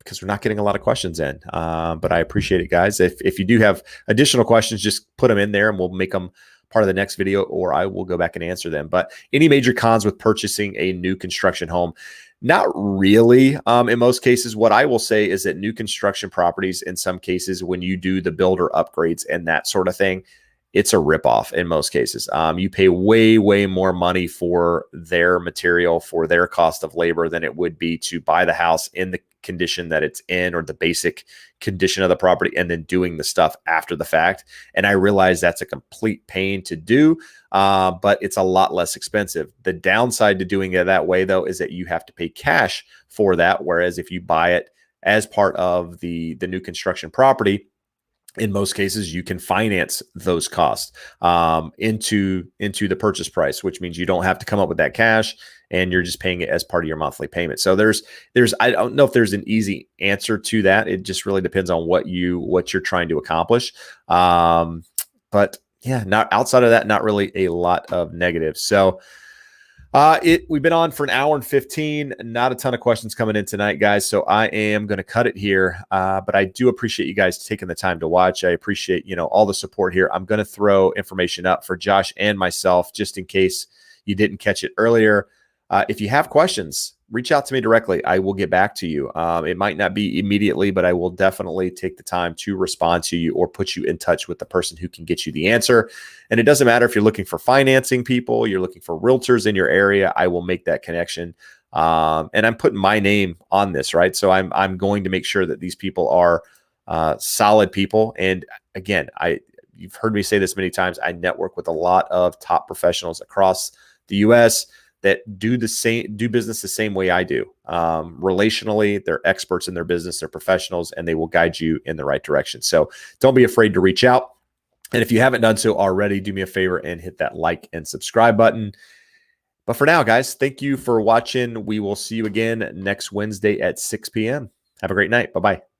because we're not getting a lot of questions in. But I appreciate it, guys. If you do have additional questions, just put them in there and we'll make them part of the next video, or I will go back and answer them. But any major cons with purchasing a new construction home? Not really. In most cases, what I will say is that new construction properties, in some cases, when you do the builder upgrades and that sort of thing, it's a ripoff in most cases. You pay way, way more money for their material, for their cost of labor than it would be to buy the house in the condition that it's in, or the basic condition of the property, and then doing the stuff after the fact. And I realize that's a complete pain to do, but it's a lot less expensive. The downside to doing it that way, though, is that you have to pay cash for that. Whereas if you buy it as part of the new construction property, in most cases, you can finance those costs into the purchase price, which means you don't have to come up with that cash, and you're just paying it as part of your monthly payment. So there's I don't know if there's an easy answer to that. It just really depends on what you're trying to accomplish. But yeah, not outside of that, not really a lot of negatives. So we've been on for an hour and 15, not a ton of questions coming in tonight, guys. So I am going to cut it here. But I do appreciate you guys taking the time to watch. I appreciate, all the support here. I'm going to throw information up for Josh and myself, just in case you didn't catch it earlier. If you have questions, reach out to me directly. I will get back to you. It might not be immediately, but I will definitely take the time to respond to you or put you in touch with the person who can get you the answer. And it doesn't matter if you're looking for financing people, you're looking for realtors in your area, I will make that connection. And I'm putting my name on this, right? So I'm going to make sure that these people are solid people. And again, you've heard me say this many times, I network with a lot of top professionals across the US that do business the same way I do. Relationally, they're experts in their business, they're professionals, and they will guide you in the right direction. So don't be afraid to reach out. And if you haven't done so already, do me a favor and hit that like and subscribe button. But for now, guys, thank you for watching. We will see you again next Wednesday at 6 p.m. Have a great night. Bye-bye.